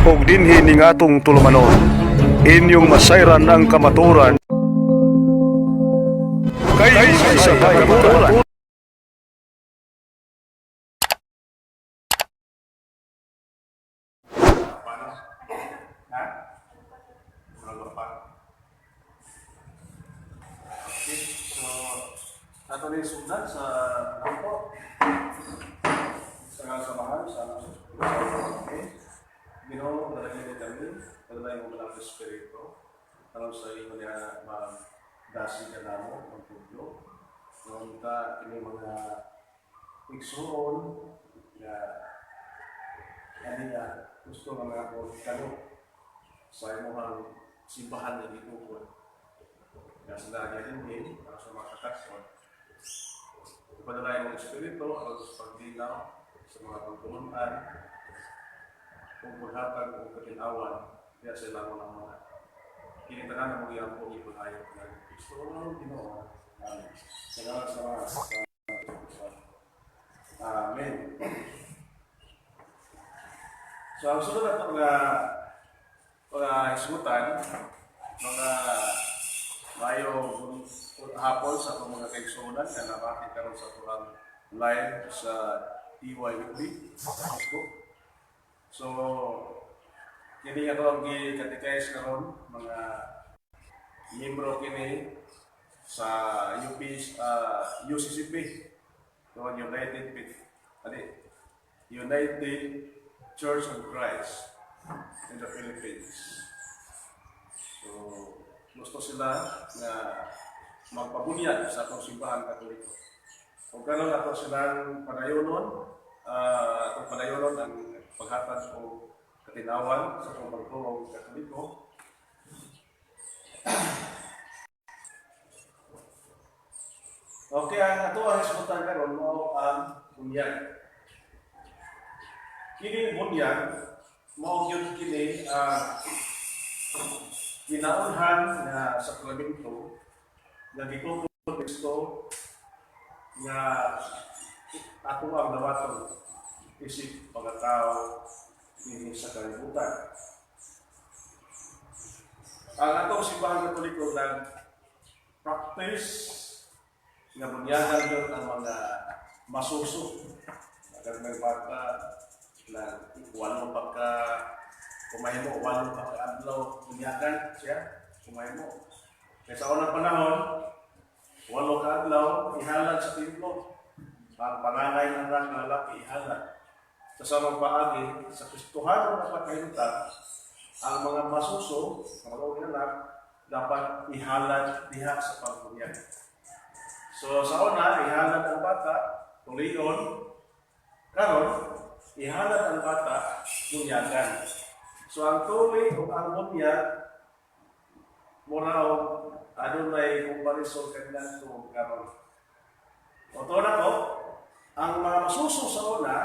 og dinhi ning atong tulumanon. Inyong masayran ang kamaturan kay sa kamaturan. Ato rin sundan sa grupo sa samahan sa Ginoo talaga ni kami talaga yung mga espiritu alam sa iyo niya magdasi ka namo ang puglo noon ka kini mga igsoon na kaniya gusto nga mga kano sa imong simbahan na dito po na sila din para sa mga kakasyon ipadala yung espiritu o sa pagdinaw sa mga pagtulungan kung paghatag o katinawan kaya sila mo ng mga kinitanan na mga po ipulayo ng Kristo ng Ginoo. Salamat sa mga Amen. So ang sunod na mga isutan mga mayo hapon sa itong mga kaigsunan na napakit karon sa tulang live sa DYWB Facebook. So, kini nga ang gi-catechize karon mga miyembro kini sa UCCP, United Church of Christ in the Philippines. So, gusto sila na magpabunyag sa atong simbahan Katoliko. Kung karon ato silang padayonon, ang paghatag o katinawan sa atong pagtulong Katoliko. Okay, ang ato ang isutan karon mao ang bunyag. Kini bunyag mao gyud kini ginaunhan na sakramento na gitutuo Kristo nga ato ang dawaton isip pagkatao dinhi sa kalibutan. Ang atong simbahan Katoliko nag-practice nga bunyagan yun ang mga masuso. May bata na walong pagka kumahimo, walong pagka-adlaw bunyagan siya, kumahimo. Kaya sa unang panahon, walong ka-adlaw, ihalad sa templo. Ang panganay ng lalaki, ihalad. Sa samang paagi, sa Kristohano na pagkahinutan, ang mga masuso, mga anak, dapat ihalad diha sa pagbunyag. So sa una, ihalad ang bata, tulion, karon, ihalad ang bata, bunyagan. So ang tuli o ang bunyag, muna o adunay comparison kanilang ito karon. O to na ko, ang mga masuso sa una,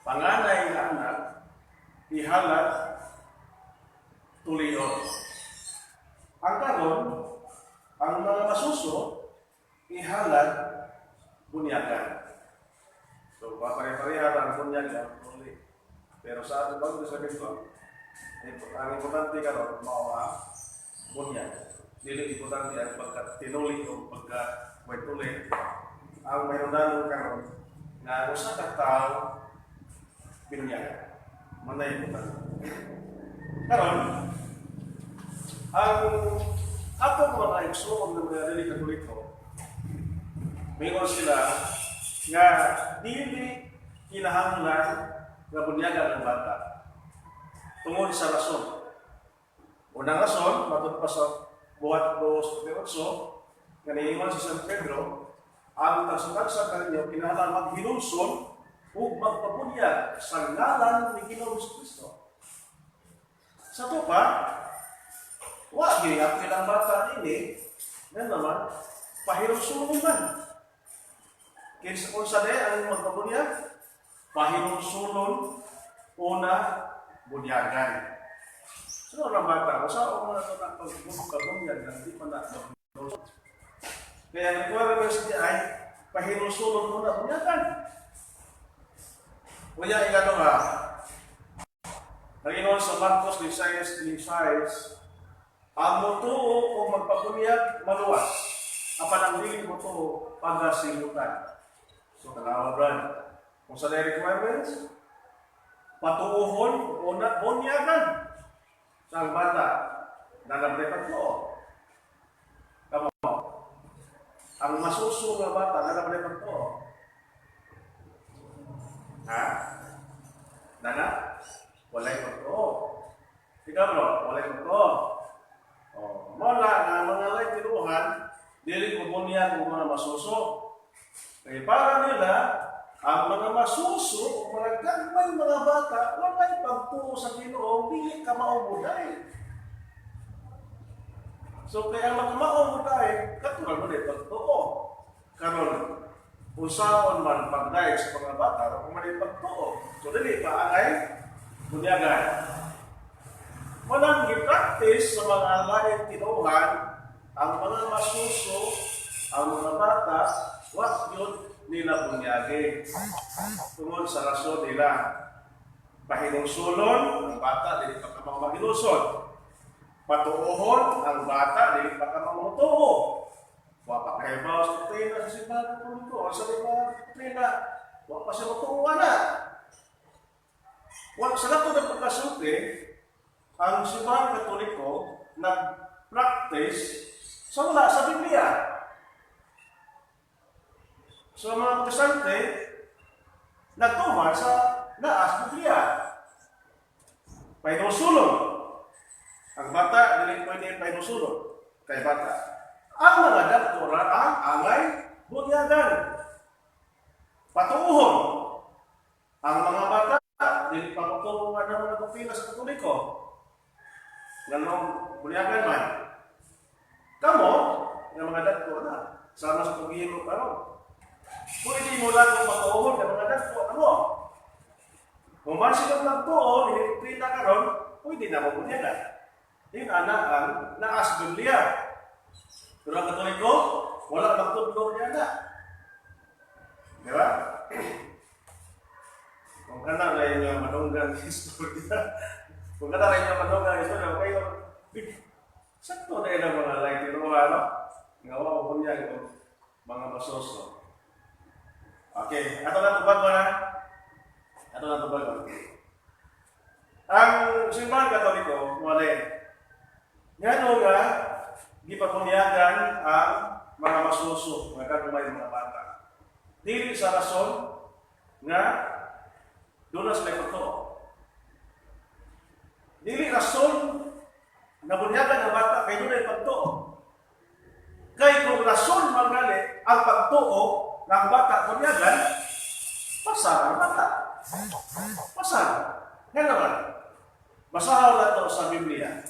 panganay na anak, ihalad, tulion. Ang karon, ang mga masuso, ihalad, bunyagan. So, pare-pareha ang bunyag ang tuli. Pero sa ating bago sa Kristo, ang importante karon mao ang bunyag. Dili importante ang pagka-tinuli o pagka-tuli. Ang mayroon karon na usa ka tao binunyag. Manay importante. Karon, ang atong mga igsoon ng mga dili Katoliko, mayroon sila nga dili kinahanglan nga bunyagan ang bata tungod sa rason. Unang rason, matod pa sa buhat 2:8, nga niingon si San Pedro, ang tasukat sa kanyo kinahanglan maghilumson ug magpabunyag sa ngalan ni Ginoong Kristo. Sa to pa, wa gyud ang bata ini, nga naman pahilumson man. Kaya kung sa ang magpabunyag, pahilumsonon una bunyagan. So, ang bata, sa mga ito na pagbunyag, hindi pa na kaya nagkuha rin siya ay pahilumsonon una bunyagan. Kuya, ikano nga, naging sa Marcos 16:16, ang motuo kung magpapunyag maluwas, apan ang dili motuo pagasilutan. So, tanawagan. Kung sa requirements, patuuhon o bunyagan sa bata na nabrepan ko. Tama mo? Ang masuso nga bata na nabrepan ko. Ha? Nana? Walay ko to. Ikaw bro, walay ko to. Mula na mga lay tinuhan, dili ko bunyan kung mga masuso. Kaya para nila, ang mga masuso o mga gagmay mga bata, walay pagtuo sa Ginoo, dili ka maubuday. So kaya magmaubuday, katulad mo din pagtuo. Karon, usaon man pagdaig sa mga bata, kung mali pagtuo. So dili pa ay bunyagan. Walang i-practice sa mga laing tinuhan, ang mga masuso, ang mga bata, wag yun nila bunyagi. Tungod sa rason nila, pahinusulon, ang bata, dili pa ka mahinuson. Patuohon, ang bata, dili pa ka mamutuo. Wapakahibaw sa kutrina sa simbahan ng ko, o sa mga kutrina, wap pa siya matuuan na. Sa lato ng pagkasulti, ang simbahan Katoliko nag-practice sa wala sa Biblia. So mga protestante, nagtuman sa naas Biblia. Painusulong. Ang bata, dili pwede painusulong kay bata. Ang mga daktora ang angay bunyagan. Patuuhon. Ang mga bata, dili pa matuo nga ng mga doktrina sa Katoliko. Ganong bunyagan man. Kamo, ng mga daktora, sama sa pag-iimo karon. Pwede mo lang kung matuon ng mga dakto, ano mo? Kung man silang nagtuon, hinipin na karon, pwede na mo bunyagan. Yung anak ang naas Biblia. Pero ang Katoliko, wala magtudlo niya na. Di ba? Kung ka na rin yung manunggang istorya, kung ka na rin yung manunggang istorya, kayo, sakto na yun ang mga laing tinuha, no? Ngawa ko bunyag yung mga masoso. Okay, ato na tubag mo na. Ato na tubag mo. Ang simbahan Katoliko, wala. Ngano nga, gipapunyagan ang mga masuso, mga kagumay mga bata. Dili sa rason nga doon na sila pagtuo. Dili rason na bunyagan ang bata kay doon na pagtuo. Kay kung rason magali ang pagtuo ng bata bunyagan, pasar ang bata. Pasar. Nga naman, masahaw na ito sa Biblia.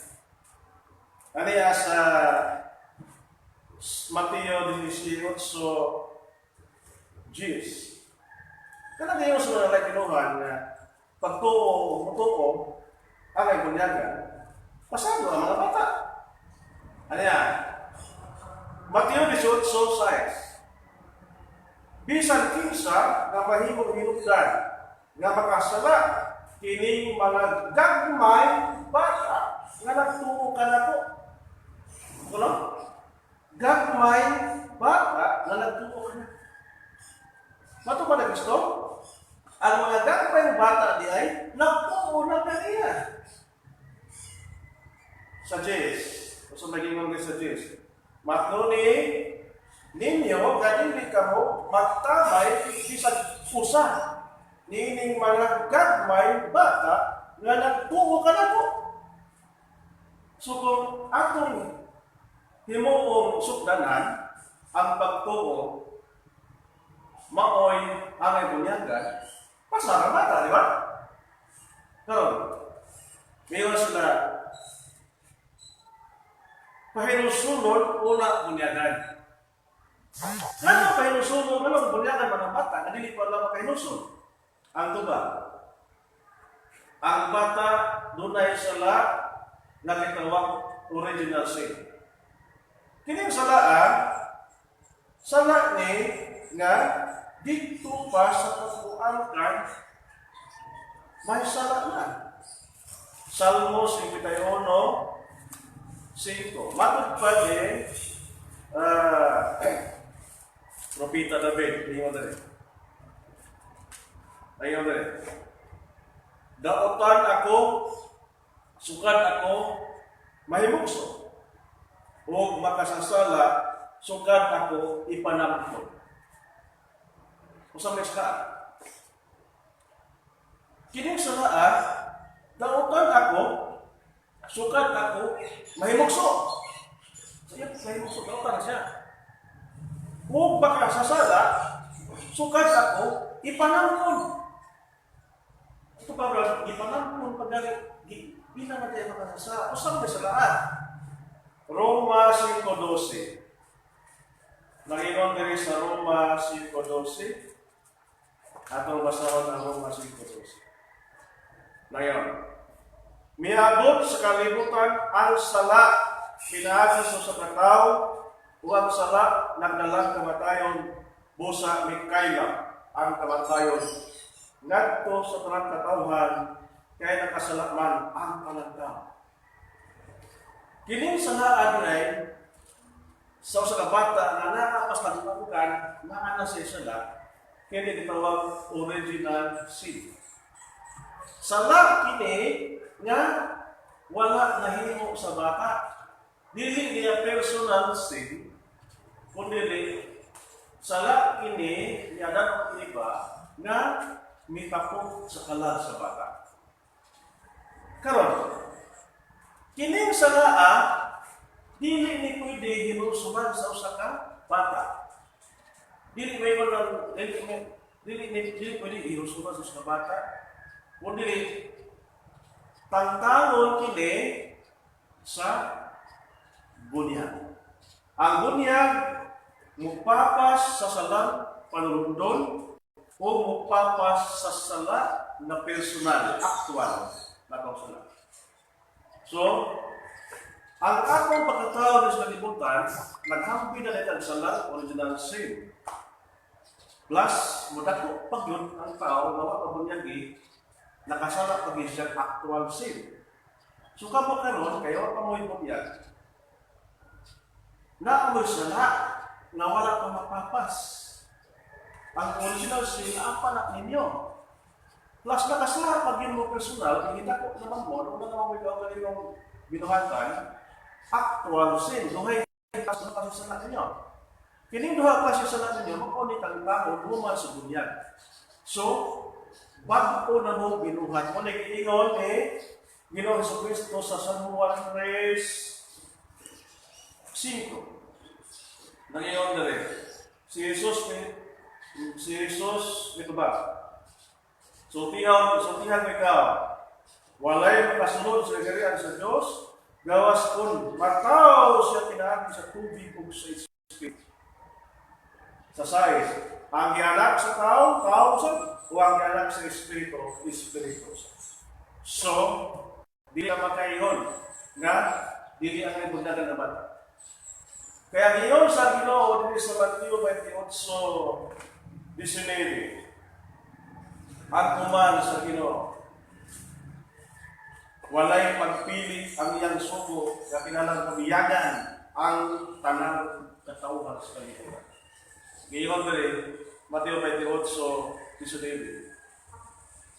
Kaniya sa Mateo 18:10. Kana ngayon sa mga lakinuhan na pagtuo o mutuo ang ay bunyagan, pasado ang mga bata. Ano yan? Mateo 18:6. Bisan kinsa nga mahimong hinungdan nga makasala kining mga gagmay bata nga nagtuo ka na po. Ano? Gagmay bata nga nagtuo ka na. Mato ba na gusto? Ang mga gagmay bata di ay nagtuo na kaniya. Sa Diyos. Gusto maging mga sa Diyos. Matnuni ninyo, ganili ka mo, magtamay, bisag pusa. Nining mga gagmay bata nga nagtuo ka na po. So kung atong himuong sukdanan, ang pagtuo, maoy ang bunyagan, pasarang bata, di ba? Karon, ngayon sila, pahinusunod, una bunyagan. Ano pahinusunod, anong bunyagan mga bata, na dili pa lang pahinusunod. Ang tuba, ang bata, dunay sila, nakitawag original sin. Kining salaan, sala ni nga dito pa sa pagkuangkan, may sala na. Salmo 51:5. Matod pa din, Propita David, ayun na rin. Daotan ako, sukad ako, mahimugso. O makasasala, sukad ako, ipanamton. Usang next ka. Kining salaan, daotan ako, sukad ako, mahimugso. Siya, mahimugso, daotan na siya. Kung baka sasala, sukad ako, ipanamton. Ito pa bro, ipanamton pagdalit, bila na tayo makasasala. Usang may salaan. Roma 5:12. Nanginon diri sa Roma 5:12. Atong basahan ang Roma 5:12. Ngayon, miabot sa kalibutan ang sala pinaagi sa katao o ang sala nagdalang kamatayon busa Mikaela ang kamatayon ngadto sa tanang katawhan kay nakasala man ang talagtao. Kining salaan ay sa usa ka bata nga nakapas tagpagukan naa sa sala kini gitawag original sin. Sala kini nga wala nahimo sa bata. Dili niya personal sin, kundi sala kini niya dapat iba nga mitapok sa kalag sa bata. Karon, kining salaa dili ni pwede hinusuman sa usa ka bata. Dili may man dili pwede hinusuman sa usa ka bata. Kundi tangtangon kini sa bunyag. Ang bunyag mupapas sa salang panulundon o mupapas sa sala na personal, aktual na kausala. So, ang akong pagkatao sa kalibutan, naghampi na nito sa sala, original sin. Plus, mudako pag yun ang tao, nawa pabunyagi, nakasala pag siya actual sin. So, kapag karon kayo pa mo ibunyag, naamoy sala, na wala pa mapapas. Ang original sin, naapanak ninyo. Plus, nakasala pag yun mo personal, hindi ko naman mo, nung naman mo ikaw yung binuhatan, actual sin. Duhay klase na sala ninyo. Kining duha klase sala ninyo, makunit ang tao, duman sa bunyag. So, bago na mo binuhat mo, nag-iingon Ginoong Jesucristo sa San Juan 3:5. Nangiyon na rin. Si Jesus, ito ba? So tihan mo ikaw, walay makasunod sa garian sa Diyos, gawas kun mataw siya pinaagi sa tubig ug sa Espiritu. Sa size, ang gianak sa tao sa o ang gianak sa Espiritu, Espiritu. So, di na makaingon nga dili ang ibundagan na bata. Kaya ngayon sa Ginoo dili sa Mateo 28:19, ang kuman sa Ginoo, walay pagpili ang iyang sugo nga kinalang pabiyagan ang tanang katawhan sa kalibutan. Ngayon diri Mateo 28:19.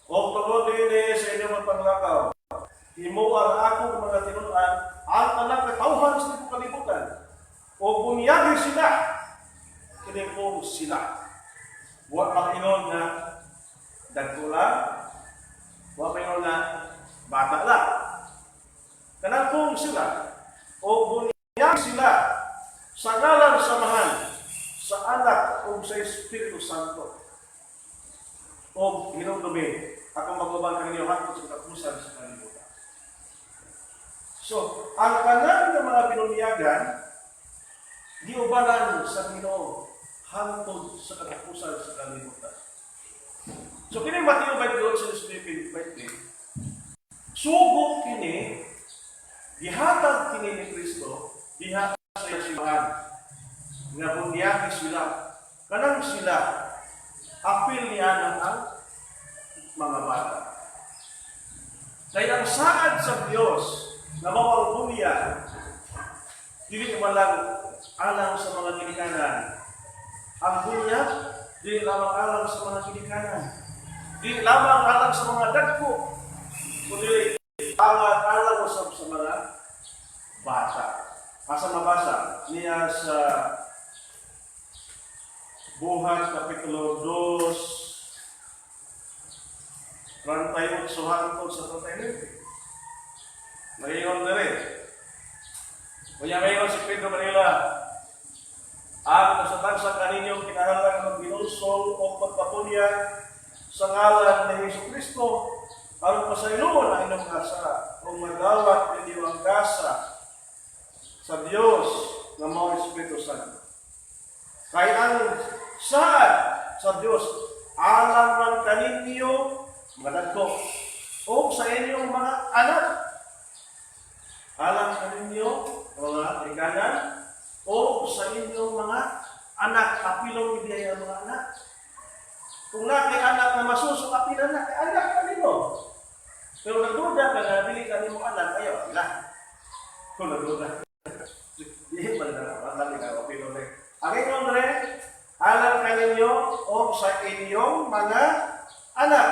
O tungod dinhi sa inyong paglakaw, himo ang akong mga tinunan ang tanang katawhan sa kalibutan. O bunyagi sila, kinipong sila. Huwag makingon na dagko lang, huwag makingon na bata lang. Kanang sila, o bunyagi sila sa ngalan samahan, sa anak o sa Espiritu Santo. O hinumdumi, ako magbabang kanino hangtod sa kapusan sa kalibutan. So, ang kanan ng mga binunyagan, giubalan sa Ginoo hangtod sa katapusan sa kalibutan. So kini Mateo 28:20, sugo kini gihatag kini ni Kristo diha sa simbahan nga bunyagi sila kanang sila apil niya ang mga bata. Kaya ang saad sa Diyos na mawang bunya, dili man lang alang sa mga ginikanan. Ang bunya, dili lamang alang sa mga ginikanan. Dili lamang alang sa mga dagko, kundi alang sa mga bata. Asa mabasa niya sa Buhat Kapitulo 2, 38 hangtod sa 39. Ngayon na rin. Kaya ngayon si Pedro Manila, ang kasatagsa kaninyong kinahanglan magbinulsol o magpapunya sa ngalan ni Hesus Kristo, aron pasayloon ang inyong kasa, o magawat ninyo ang kasa sa Diyos na mga Espiritu Santo. Kaya ang saad sa Diyos, alam man kaninyo, mga dagko, o sa inyong mga anak. Alam kaninyo, mga ikanan, o sa inyong mga anak, apilong ibiyay ang mga anak. Kung nakay anak na masusok, apilan na, anak kanino. Pero nagduda ka na, dili kanino anak, ayaw, ilan. Kung nagduda. Hindi ba na, anak ka, apilong na. Ang inyong rin, alam kaninyo, o sa inyong mga anak.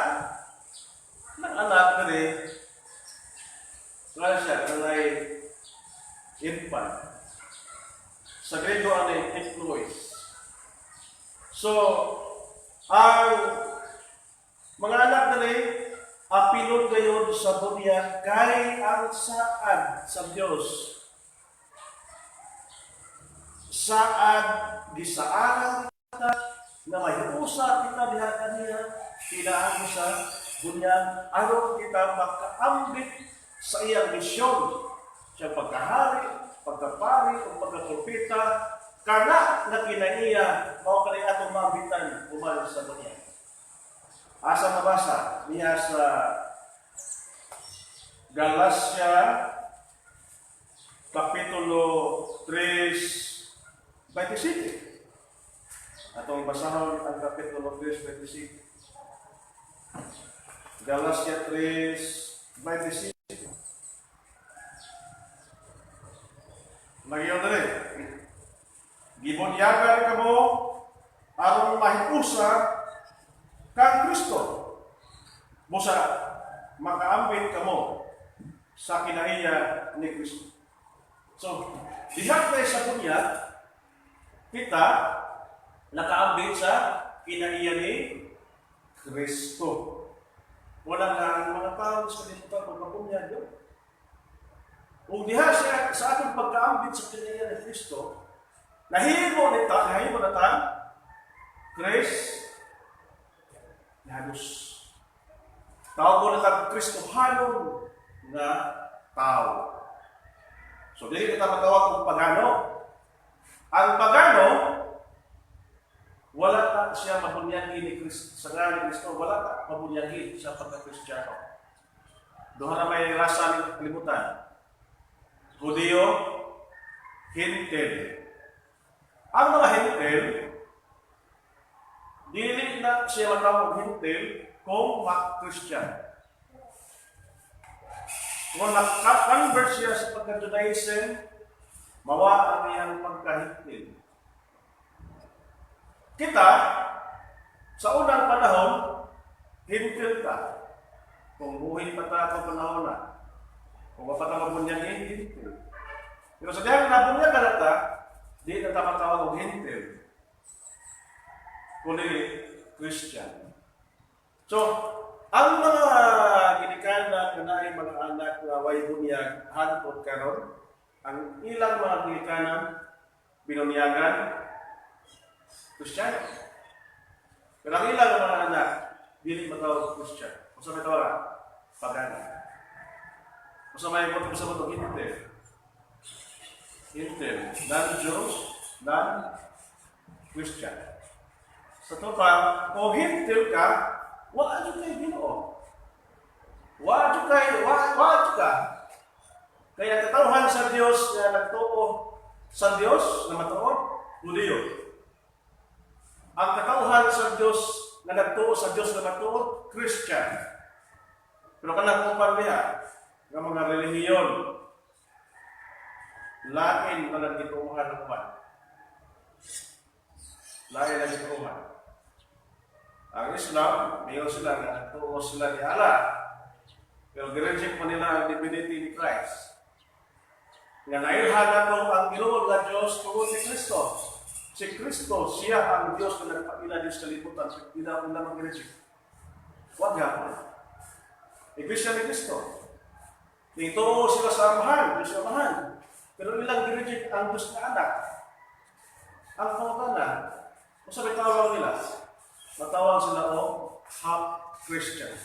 Ng anak na rin, wala siya, kanay infant. Sa Grego, ano yung influence. So, ang mga anak na rin, apilon gayon sa bunya, kay ang saad sa Diyos. Saad, gisaaran kita, na may usa kita diha kaniya, tinaan sa bunya, aron kita makaambit sa iyang misyon, siyang pagkahari, pagkapari, o pagkapropeta, kana na kinaiya, o kanay atong mabitan, umalis sa dunya. Asa nabasa niya sa Galacia, Kapitulo 3:27. Atong basahon ang Kapitulo 3:27. Galacia 3:27. Nagyon na rin. Gibunyagan ka mo aron mahiusa kang Kristo. Musa makaambit ka mo sa kinaiya ni Kristo. So, dihat tayo sa bunya, kita nakaambit sa kinaiya ni Kristo. Wala nga mga tao sa kanilang pagpapunya doon. Kung diha siya sa atong pagkaambit sa kinaiya ni Kristo, nahimo na ta, Christ, Yanos. Tawag mo na ta Kristohanon na tao. So, dili kita matawag kung pagano. Ang pagano, wala ta siya mabunyagi ni Kristo. Sa nga ni Kristo, wala ta mabunyagi siya pagka-Kristiyano. Doon na may rasa ng kalimutan. Hudiyo, Hintil. Ang mga Hintil, dili na siya matawag Hintil kung Christian. Kung naka-convert siya sa pagka-Judaism, mawa ang iyang pagka-Hintil. Kita, sa unang panahon, Hintil ka. Kung buhay pa ta panahon na, kung mapatawag mo niya Hintil. Pero sa dihang nabunya ka na ta, di na tapatawag ng Hintil. Kundi Christian. So, ang mga ginikanan na kanay mga anak na way bunyag, hantod karon, ang ilang mga ginikanan, binunyagan, Christian. Pero ang ilang mga anak, dili matawag Christian. Kung sa may tawag, pagana. Kung sa may Hintil. Hintil. Non-Jews, non-Christian. Sa ito pa, kung Hintil ka, wala dyan kayo Ginoo. Wala ka. Kaya katauhan sa Diyos na nagtuo sa Diyos na matuod, Hudiyo. Ang katauhan sa Diyos na nagtuo sa Diyos na matuod, Christian. Pero kanang upan niya, ng mga relihiyon, lain na nagtituuhan ng upan. Lain na nagtituuhan. Ang Islam, mayroon sila na tuo sila ni Allah. Pero gireject mo nila ang divinity ni Christ. Nga nailhan nato ang Ginoo nga Diyos tungod ni Kristo. Si Kristo, siya ang Diyos na nagpakila din sa libutan. Hindi na ang gireject. Huwag gapon. Iglesia ni Kristo. Dito sila sa amahan, Diyos sa amahan. Pero ilang gireject ang Diyos na anak. Ang pangutanan, kung sabi tawag nila, matawag sila o half Christian.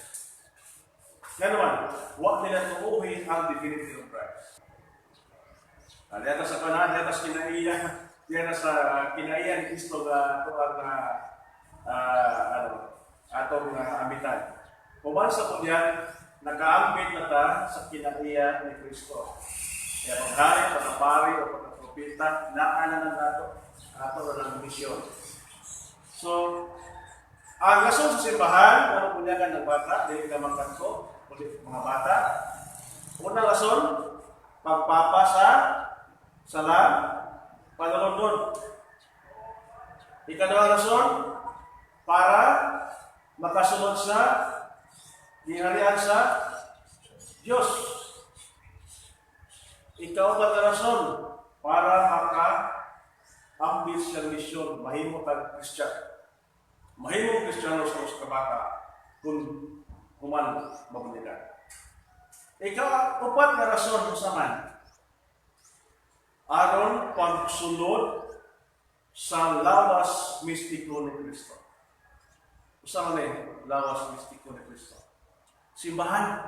Nga naman, huwag nila tuuhin ang divinity of Christ. Dito sa panahon, dito sa kinaiya, dito sa kinaiya ni Kristo na ito ang atong amitan. Pumansa po diyan, nakaambit na ta sa kinaiya ni Kristo. Kaya paghari, pagkapari o pagkapropita, naanan na nato ng misyon. So, ang rason sa simbahan, ano punyagan ng bata, dili ka magkanto, mga bata. Unang rason, pagpapasa, salam, panalundod. Ikadawang rason, para makasunod sa gingharian sa Diyos. Ikaw na rason, para maka-ambis sa misyon, mahimo kang Kristyan. Mahimong Kristiyano sa kabaka kung human mabunigan. Ikaw, upat na rason mo saman. Aron pagsunod sa lawas mistiko ni Kristo. Usama na yun, lawas mistiko ni Kristo. Simbahan.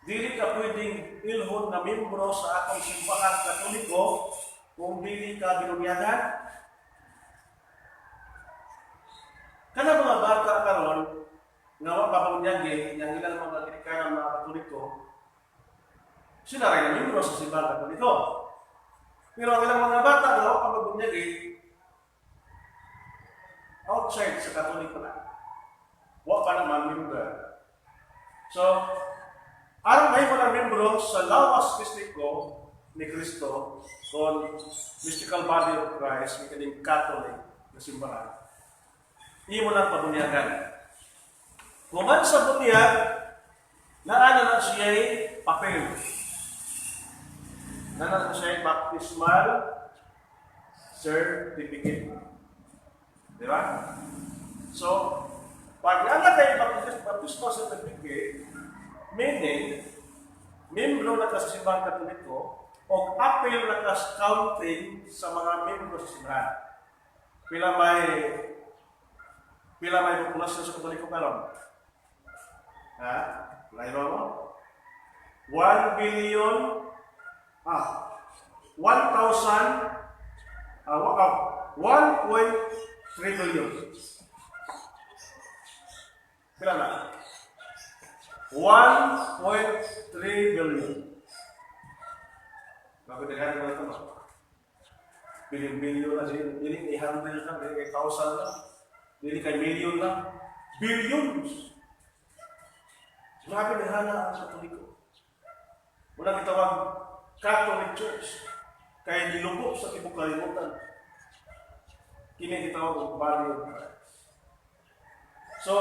Dili ka pwedeng ilhon na membro sa akong simbahan Katoliko kung dili ka binunyagan. Kana mga bata karon nga wa pabunyagi yang ilang mga ginikanan mga Katoliko, sila rin ang membro sa simbahan Katoliko. Pero ang ilang mga bata nga wa pabunyagi outside sa Katoliko na. Wa pa naman member. So, aron may mga membro sa lawas mistiko ni Kristo kon mystical body of Christ, may kaning Catholic na simbahan. Imo nang pabunyagan. Kuman sa bunyag, naana na siya papel. Naana na siya baptismal certificate. Di ba? So, pag naana tayo baptismal certificate, meaning, membro na ka sa simbahan Katoliko o apel na ka counting sa mga membro sa simbahan. Pila may populasyon sa Katoliko karon? Ha? Layo mo? 1 billion 1.3 billion. Pila na? 1.3 billion. Bakit daghan mo ito? Billion na siya. Hindi kay 100 lang, hindi kay 1,000 lang. Hindi kay million lang. Billions. Grabe na hana ang Katoliko. Walang itawag Catholic Church. Kaya nilubog sa tibok kalimutan. Kini itawag ang body of Christ. So,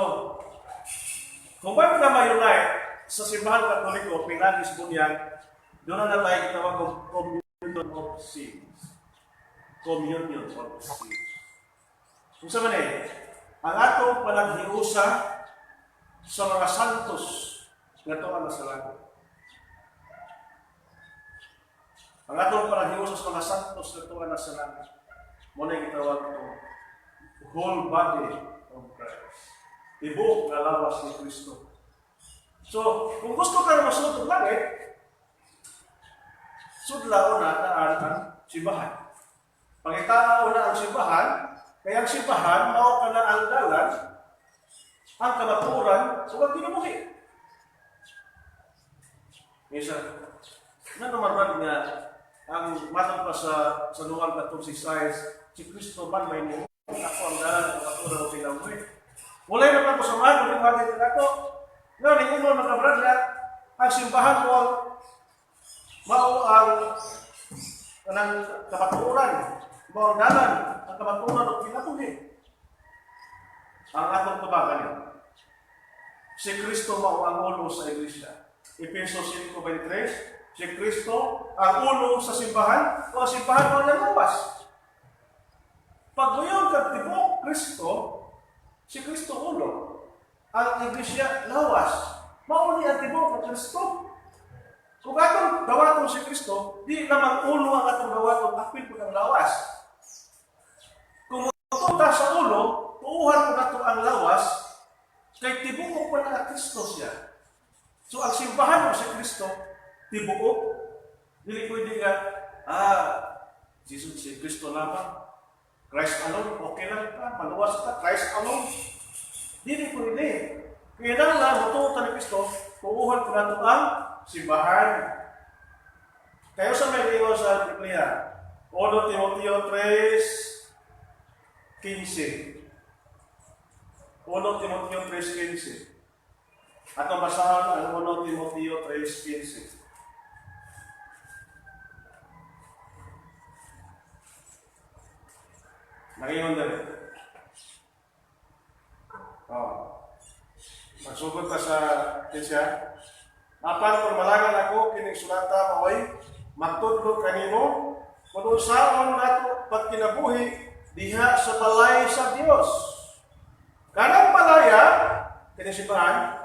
kung bakit na may-unite sa simbahan Katoliko, pinagis bunyag, doon na tayo itawag ang communion of sins. Communion of sins. Kung sa manin, ang atong panaghiusa sa mga santos na ito ang nasa langit. Ang atong panaghiusa sa mga santos na ito ang nasa langit. Muna yung itawag ito, whole body of Christ. Ibuok na lawas ni Kristo. So, kung gusto ka na masunod ng langit, sudlao na ang simbahan. Pagkitao na ang simbahan, kaya ang simbahan, mao ka na ang dalan, ang kamaturan, sa huwag kinabuhi. Minsan, na naman nga, ang matang pa sa luwag na itong si Kristo man may mo, ako ang dalan ng kamaturan o kinabuhi. Walay naman ko sa mga, kung bagay din ako, Ngayon, ninyo mga brother, ang simbahan mo mao ang kabaturan, mao ang dalan, ang kabaturan o kinabuhi. Ang atong tubagan si Kristo mao ang ulo sa iglesia. Efesos 5:23, si Kristo ang ulo sa simbahan, o ang simbahan mao ang lawas. Pag ngayon katibok Kristo, si Kristo ulo. Ang iglesia lawas. Mao ni ang tibok ng Kristo. Kung atong dawaton si Kristo, di namang ulo ang atong dawaton, apil po ng lawas. Kung matuta sa ulo, tuuhan po nato ang lawas, kay tibuok po na Kristo siya. So ang simbahan mo si Kristo, tibuok, dili pwede nga, Jesus, si Kristo lamang, Christ alone, okay lang ka, maluwas ka, Christ alone. Dili pwede. Kaya lang, matuutan ni Kristo, tuuhan po nato ang simbahan. Kayo sa may liwa sa Biblia, 1 Timoteo 3:15. 1 Timoteo 3:15. Atong basahan ang 1 Timoteo 3:15. Nangingon din. Magsugod ka sa tinsya. Apan pamalangan ako kining sulata maoy magtudlo kanimo kung unsaon nato pagkinabuhi diha sa balay sa Dios. Kanang balaya kining simbahan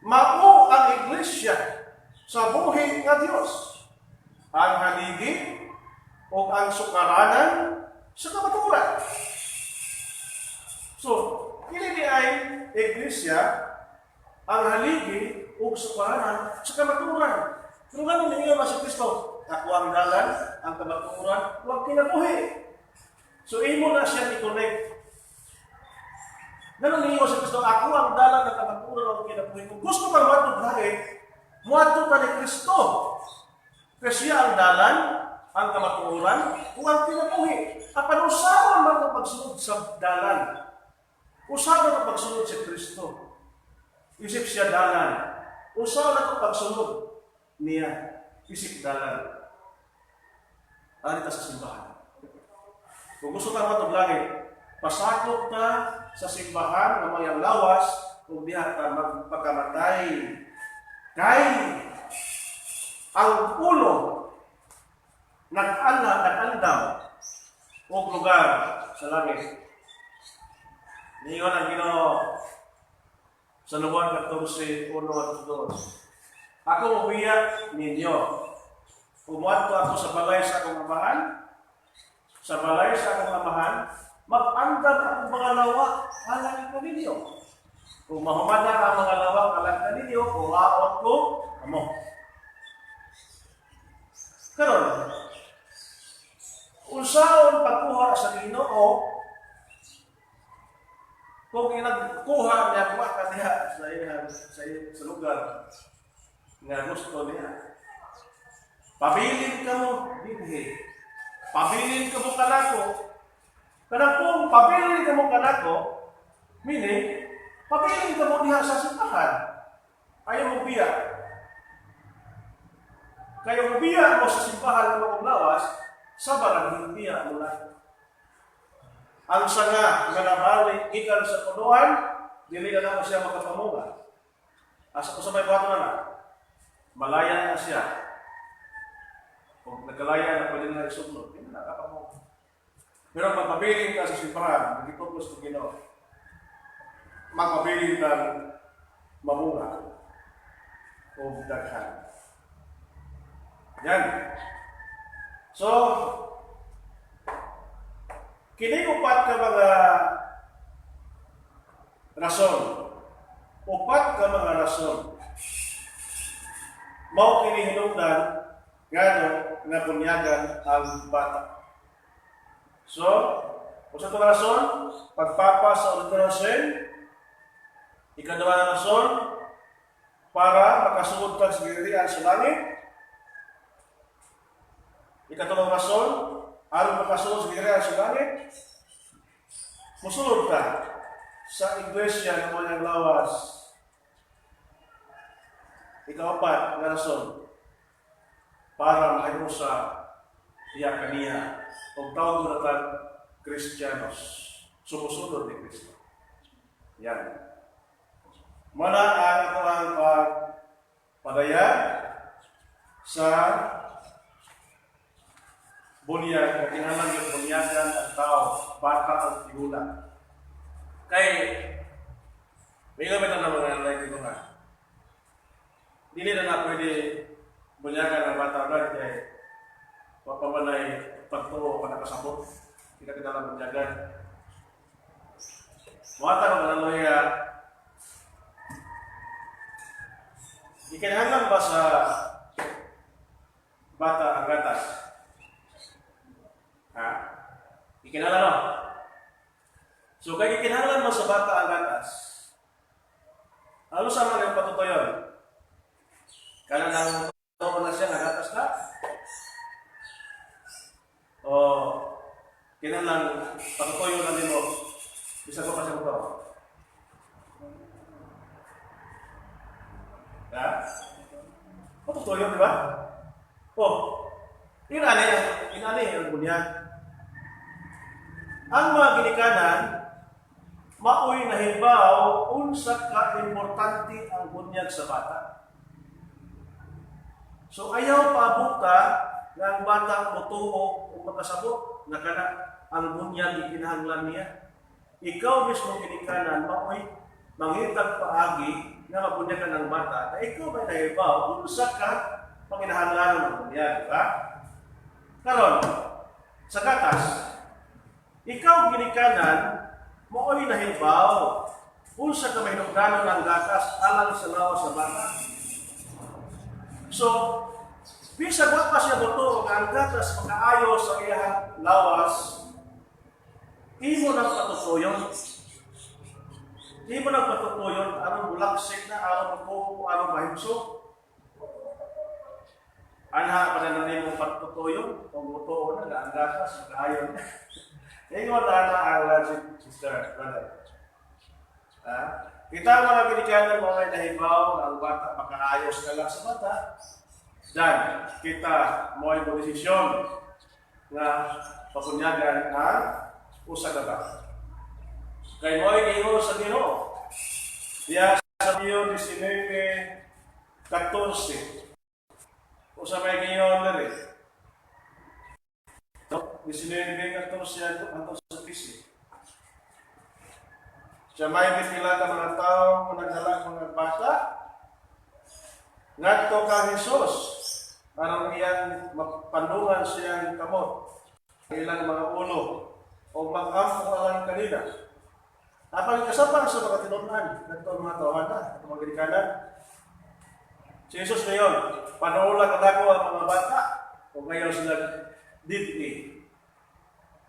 mao ang iglesia sa buhi nga Dios. Ang haligi o ang sukaranan sa kamaturan. So, kini ay iglesia ang haligi o sukaranan sa kamaturan. Pero ganun ninyo si Kristo, ako ang dalan, ang kamaturan, huwag kinabuhi. So, imo na siya i-connect. Ganun ninyo si Kristo, ako ang dalan, ang kamaturan, huwag kinabuhi. Kung gusto kang matod lagi, muatod ka ni Kristo. Kasi siya ang dalan, ang kamaturan, huwag kinabuhi. Apan usapan man ang pagsunod sa dalan. Usapan ang pagsunod sa Kristo. Isip siya dalan. Usapan ang pagsunod niya. Isip dalan. Alita sa simbahan. Kung gusto ka matuglangin, pasakop ka sa simbahan na mayang lawas kung diha ka magpakamatay. Kay ang ulo nag-andam o lugar sa langit. Niyon ang Ginoo sa Luwan 14:1 at 2. Ako umiyak ninyo. Umuat ako sa balay sa akong amahan. Sa balay sa akong amahan, mag-andam ang mga lawak alang ka ninyo. Kung mahumada ang mga lawak alang ka ninyo, kuhaot ko, amo. Karon, unsaon pagkuha sa Ginoo kung nagkuha niya kuha ka niya sa lugar nga gusto niya. Pabilin ka mo, binhi. Pabilin ka mo kanako. Kanang kung pabilin ka mo kanako, meaning, pabilin ka mo diha sa simbahan. Ayaw mo biya. Kaya mo biya mo sa simbahan ng lawas, sa barang hindi mo lang. Ang sanga nga nabalik ikan sa punuan, dili na lang siya makapamuga. Asa ko sa may buhato na malaya na siya. Kung nagkalaya na pwede na isublot, hindi na nakapamuga. Pero magpabiling ka sa simbahan, nagituplos ng Ginoo. Magpabiling ka mamunga o daghan. Yan. So, kini upat ka mga rason. Upat ka mga rason. Mao kini hinungdan ngano nga bunyagan ang bata. So, usa ka rason, pagpapa sa ordinasyon. Ikaduha na rason, para makasugod ka sa gilian sa langit. Ikatlong rason, aron makasulod sa gilian sa langit, musulod ka sa iglesia ng walang lawas. Ikaw-apat nga rason para mahimo sa iya kaniya o tawag mo na Kristiyanos, sumusunod ni Kristo. Yan. Muna ang ito ang pagpadaya sa bunyag, kinahanglan yung bunyagan ang tao, bata ang tigulang. Kay, may gamit ang mga nalay dito nga. Dili na pwede bunyagan ang bata agad kay papamanay pagtuo pa nakasabot. Hindi kita lang bunyagan. Mga tanong na nalay ikinahanglan ba sa bata ang gatas? Ha? Ikinahanglan no? So, kaya ikinahanglan mo sa bata ang gatas, ano sa mga yung patutuyon? Kaya nang totoo na siya, ang gatas na? O, kinahanglan patutuyon na din mo, bisa ko pa siya mo. Ha? Patutuyon, di ba? Oh, inani ang bunyag. Ang mga ginikanan, maoy na hibaw unsa ka importante ang bunyag sa bata. So ayaw pabuta nga ang bata motuo o makasabot na kana ang bunyag ikinahanglan niya. Ikaw mismo ginikanan maoy mangitag paagi na mabunyagan ng bata na ikaw may nahibaw unsa ka panginahanglan ng bunyag, di ba? Karon sa gatas, ikaw ginikanan maoy nahibaw unsa ka may nugdanon ng gatas alang sa lawas sa bata. So, bisag wa pa siya boto nga ang gatas makaayo sa iyang lawas, imo nang patutuyon. Imo nang patutuyon aron bulaksik na aron magkuho aron mahimso. Anha pa na nimo patutuyon kung boto na nga ang gatas makaayo. Ingon na ang logic, sister, brother. Kita mga binigyan ng mga nahibaw na ang bata makaayos ka lang sa bata. Dan, kita mo ay desisyon na papunyagan ang usa ka bata. Kay mo ay giingon sa Ginoo. Diya sa Mateo 19:14. Usa may giingon diri. 19:14 hangtod sa 15. Siya may pipila ka mga tao kung nagdala mga bata. Ngadto ka Jesus, parang iyang mapandungan siyang kamot, ilang mga ulo, o mag-ampo alang kanina. Apang kasapang sa mga tinunan, ngadto ang mga tawanan, at mga ginikanan. Si Jesus ngayon, panuulan kadako ang mga bata, o ngayon sila diti.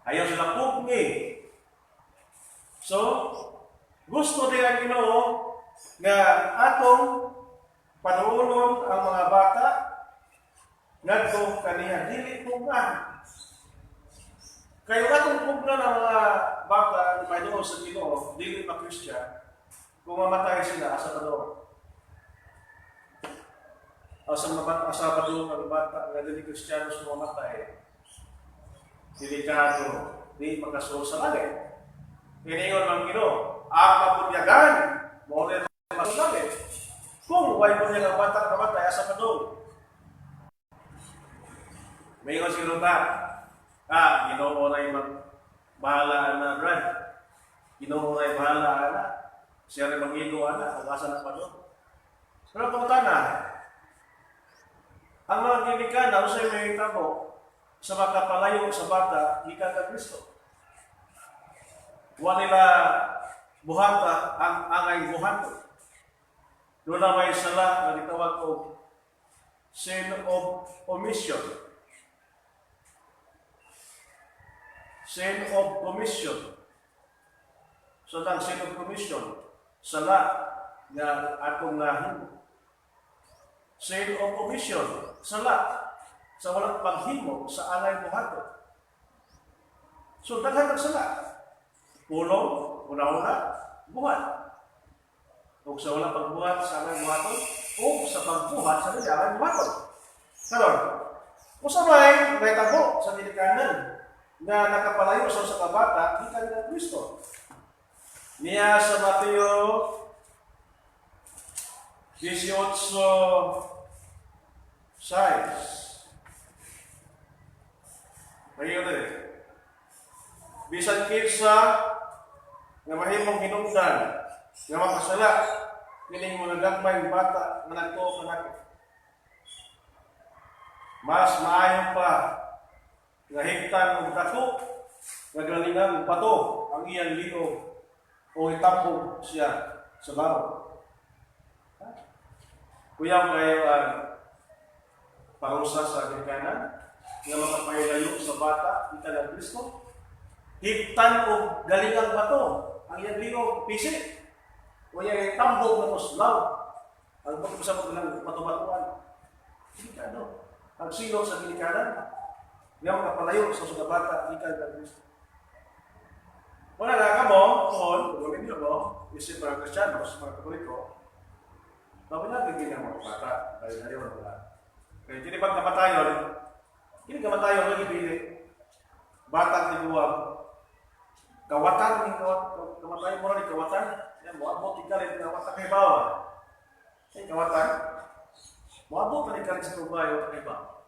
Ayaw sila pugni. So, gusto din ang Ginoo nga atong panuulon ang mga bata ngadto kaniya dili pugnan. Kaya atong pugnan ang mga bata na mayroon sa Ginoo dili pa Kristiyan kung mamatay sila asa padung. Asa padung ang bata nga dili Kristiyano sa mamatay. Delikado, di makasuot sa langit. Iningon ang Ginoo, ang kabunyagan, mo rin masasabi. Kung huwag mo niya ng bata kamatay, asa pa doon. May si Ruta, Ginoo na yung bahala na Brad. Ginoo na yung bahala na. Siya rin mag-ilo na, kung asa na pa doon. Pero pagkana, ang mga ginikanan, ano sa'yo may tabo, sa makapalayo sa bata, ika ka Kristo. Huwag nila buhata ang angay buhato. Doon na may sala na ditawag o sin of omission. Sin of commission. So, ang sin of commission, sala na atong nahimo. Sin of omission, sala sa walang paghimo sa angay buhato. So, daghan ang sala. Pulong, una-una, buhat. Kung sa walang pagbuhat sa aming buhaton, o sa pagbuhat sa lilawan buhaton. Karon, usa may tabo sa ginikanan na nakapalayo sa kabata gikan nga Kristo. Niya sa Mateo 18:6. Ayun na rin. Bisan kinsa nga mahimong hinungdan nga makasala kining mga gagmay bata nga nagtuo kanako. Mas maayo pa nga higtan og dako nga galingan bato ang iyang liog o itapog siya sa bawah. Kuyang kayo ang parusa sa ginikanan nga makapahilayo sa bata gikan nga Kristo. Higtan o galingang bato ang iyang liog pisik o iyang tambog na tuslaw ang pagpusap ng bato-batuan. Hindi ka ang sino sa ginikanan nga makapalayo sa mga bata gikan nga Kristo. Wala na ka mo, gawin niyo mo, isip mga Kristiyanos, mga Katoliko, mapinagin din ang mga bata, dahil na yun wala. Kaya hindi bang kamatayon, hindi kamatayon lagi pili. Batang tiguang, kawatan, kamatayon mo rin kawatan, yan mo, abot ikalit, kawatan kay bawa. Ay kawatan, mo abot ka ikalit sa kubayo kay bawa.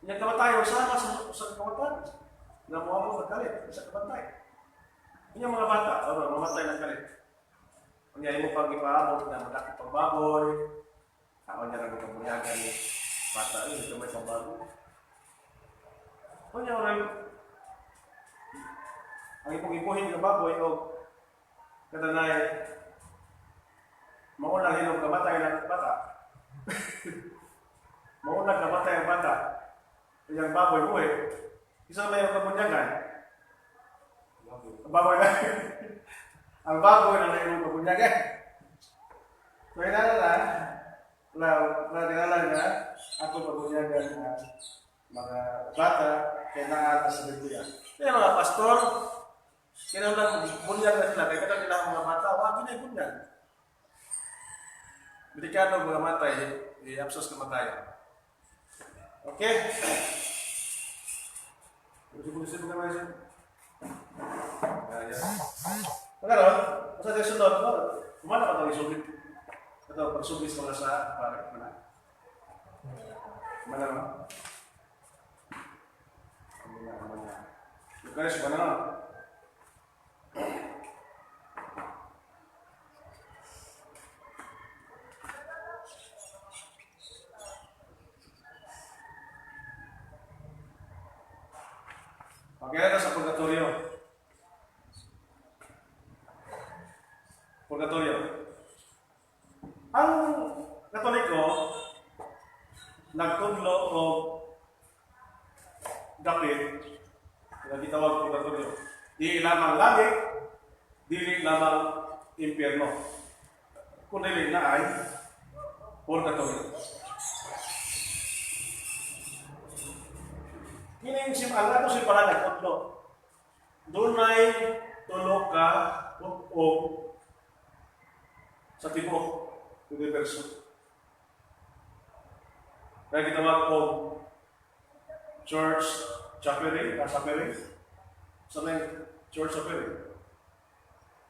Yung kamatayon, sama sa kawatan, na mo abot na kalit, sa kabatay. Yung mga bata, mamatay ng kalit. Kanya mo pag ipaabot na malaki pang baboy, ako niya lang ipagpunyagan ni bata, ito may pang baboy. Kanya orang ang ipag-ipuhin ng baboy o katanay, maunang hinog kamatay ng bata. Maunang kamatay ang bata. Yung baboy buhay. Isa may pagpunyagan. Ang baboy na. Ang baboy na mayroong kabunyagan. So, inalala na ako kabunyagan na mga bata kaya naalas sa Biblia. Kaya mga pastor, kinaulang bunyag na sila. Kaya kaya nila mga bata, wag na bunyag. Delikado mga matay, i-absos na matay. Okay? Gusto mo naman siya? Pagkaroon, sa tayo sunod, kumana ka tayo isugit. Ito, pagsugis ko na sa parang kumana. Kumana mo? Kumana. Lukaris, kumana mo? Pagkaya sa purgatorio. Purgatorio. Ang Katoliko nagtudlo o dapit na gitawag purgatorio. Di lamang langit, dili lamang impyerno. Kundi na ay purgatorio. Kining ang ato si pala nagtudlo. Doon ay tulo ka o sa tibuok universo. Kaya gitawag ko Church Chapel, sa may Church Chapel.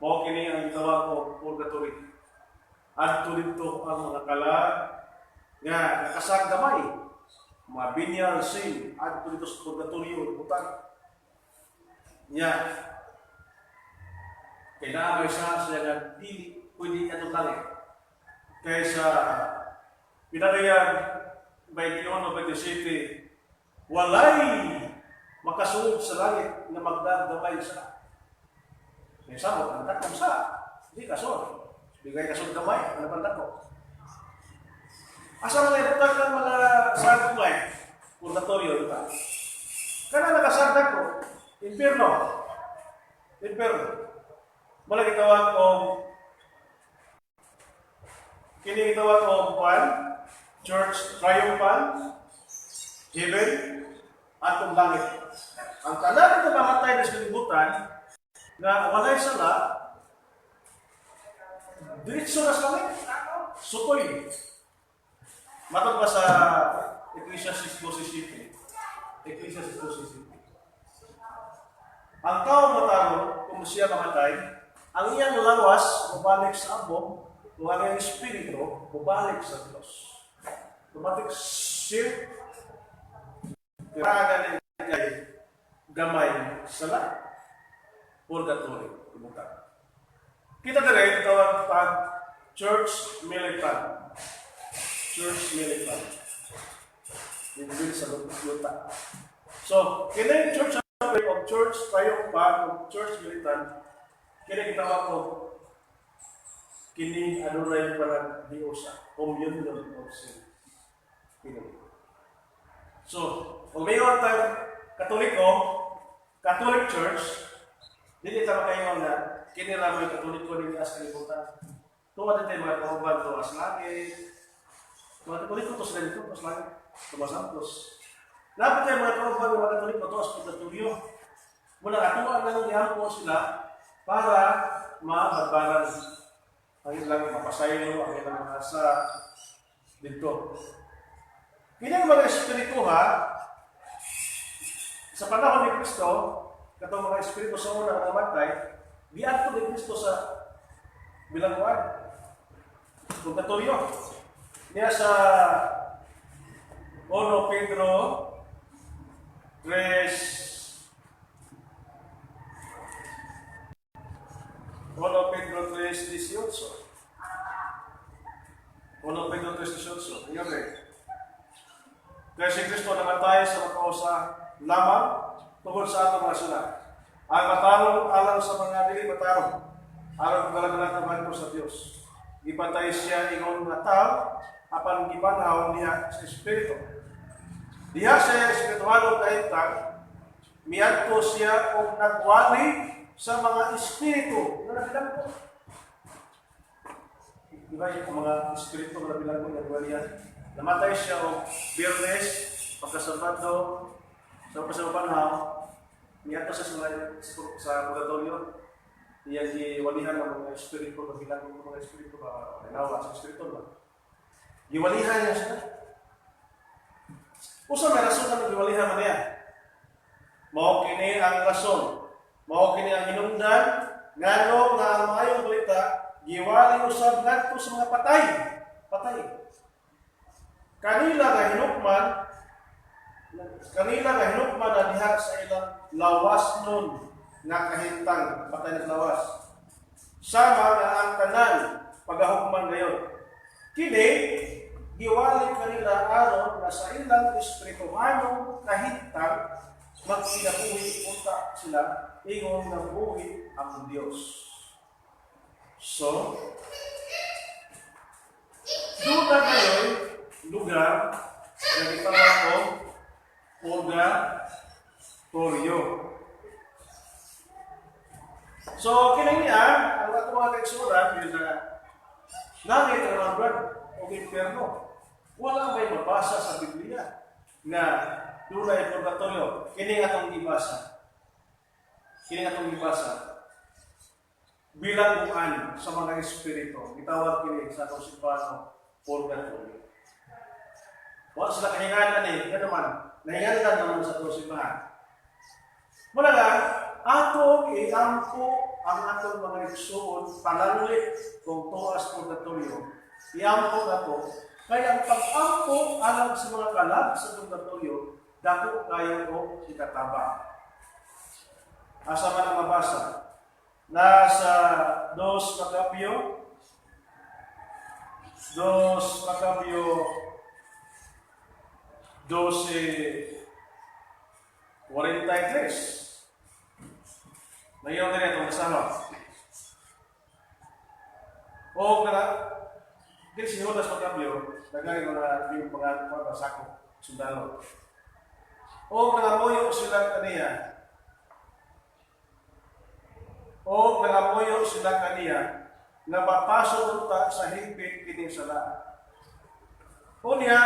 Mao kini ang gitawag ko purgatory. Adto dito ang mga kala nga nakasag gamay, mga binyal sin, adto dito sa purgatorio butang. Nya kailangan siya nga dili pwede ka tutali. Kaya sa pinadayan 21 o 27, walay makasunod sa langit na magdadamay sa. Kaya sa mo, ang takong sa, hindi kasunod. Bigay kasunod damay, ano bang takong? Asa mga ibutan ng mga sarang life, purgatorio, diba? Kaya nakasardag ko, impyerno. Malagi tawag ko kini gitawag ko Church Triumphal, Heaven, at langit. Ang tanan ng namatay na kalibutan na walay sala, diretso na sa langit. sukoy. Matod pa sa Ecclesiastes 12:7. Ecclesiastes 12:7. Ang tao mataro kung siya mamatay, ang iyang lawas bubalik sa amo, kung ang iyang espiritu bubalik sa Diyos. Automatic siya kaya kay gamay sala purgatory. Kita dire tawag pag church militant. Church militant. Hindi sa luta. So, kini church of church tayo pa of church militant. Kini gitawag ko kini ano na yung parang Diyosa, communion of sin. Kini. So, kung mayroon tayong Catholic Church, hindi tayo makaingon na kiniramoy Katoliko ng as kalibutan. Tuwa din tayo mga kauban, tuwas langit. Mga Katoliko, tuwas langit, tuwas langit, tuwas santos. Dapat tayo mga kauban, mga Katoliko, tuwas pagkatulyo. Muna katuwaan na nang ihampo sila para mabagbaran ang ilang mapasaylo, ang ilang mga sa dito. Kanyang mga espiritu sa panahon ni Kristo, katong mga espiritu sa unang namatay, giadto ni Kristo sa bilangguan. Kung katulyo, niya sa 1 Pedro 3, 1 Pedro 3:18. 1 Pedro 3:18. Tingnan mo. Kaya si Kristo namatay sa makausa lamang tungkol sa atong mga sulat. Ang matarong alang sa mga dili matarong. Alang kagalagalagan ko sa Diyos. Ipatay siya ingon nga tao, apan gibanhaw niya sa Espiritu. Diha siya espiritualong kahintang, miadto siya o nagwali sa mga espiritu na nabilang ko. Diba yung mga espiritu na nabilang ko nagwalihan? Namatay siya o Biyernes, pagkasabado, sa pasabanhaw, miadto siya sa purgatorio. Iyang giwalihan ng mga espiritu na bilang ng mga espiritu na nawa sa espiritu na. Giwalihan niya siya. Usa may rason na giwalihan man niya. Mao kini ang rason. Mao kini ang hinungdan ngano nga ang maayong balita giwali usab ngadto sa mga patay. Patay. Kanila nga hinukman na diha sa ilang lawas nun nga kahintang patay na lawas. Sama nga ang tanan pagahukman ngayon. Kini giwali kanila aron na sa ilang espirituhanong kahintang magpinabuhi punta sila ingon na buhi ang Diyos. So, doon na ngayon lugar na gitawag ko purgatorio. So, kinangya, ang ato mga kaigsuran, yun na langit ang brad o inferno. Wala may mabasa sa Biblia na doon ay purgatorio. Kini atong ibasa. Bilangguan sa mga espiritu. Itawag kini sa atong simbahan purgatorio. Wala sila kahinganan yan naman. Nahinganan naman sa atong simbahan. Mula lang, ato iampo ang atong mga igsuon pananglit kung tuas purgatorio. Iampo ato. Kaya ang pag-ampo alang sa mga kalag sa purgatorio, dako kaya o ikataba. Asa man ang mabasa? Nasa 2 Macabeo 12:43. Ngayon din itong kasama. O kaya si Judas Macabeo, nagagay mga yung mga sako, sundalo. O nangamuyo sila kaniya. Na mapasok unta sa higpit kining sala. Unya,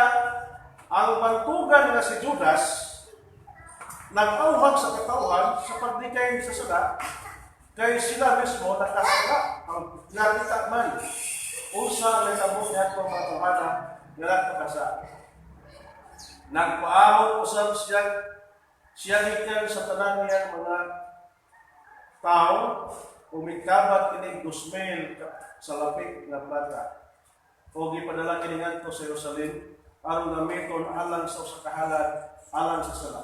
ang bantugan nga si Judas nag-auhag sa katauhan sa pagdigay sa sala kay sila mismo nakasala ang nakita man usa ang nagtabo niya itong mga tuhana, nga kasa. Nagpaamot usab siya gikan sa tanan niyang mga tao, umikabat kini 2,000 sa lapik nga plata. O gipadala kini ngadto sa Jerusalem aron gamiton alang sa usa ka halad, alang sa sala.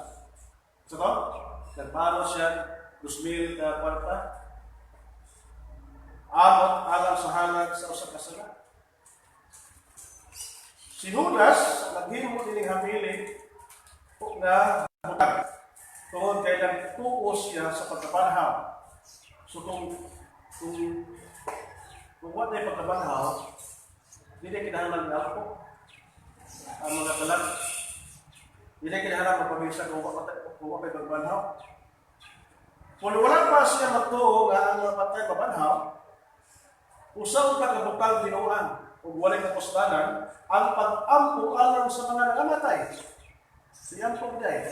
So, nagpaamot siya 2,000 ka kwarta. Amot alang sa halad sa usa ka sala. Si Judas, naghimo dining hamili nga butag. Tungod kay nagtuo siya sa pagkabanhaw. So kung what ay pagkabanhaw, hindi kinahanglan ng ako. Ang mga kalag, hindi kinahanglan magpamisa kung what ay pagkabanhaw. Kung wala pa siya magtuo nga ang mga patay mabanhaw, usaw ka kabutang tinuan o walay kapustanan ang pag-ampo alang sa mga nangamatay. Siyan po day.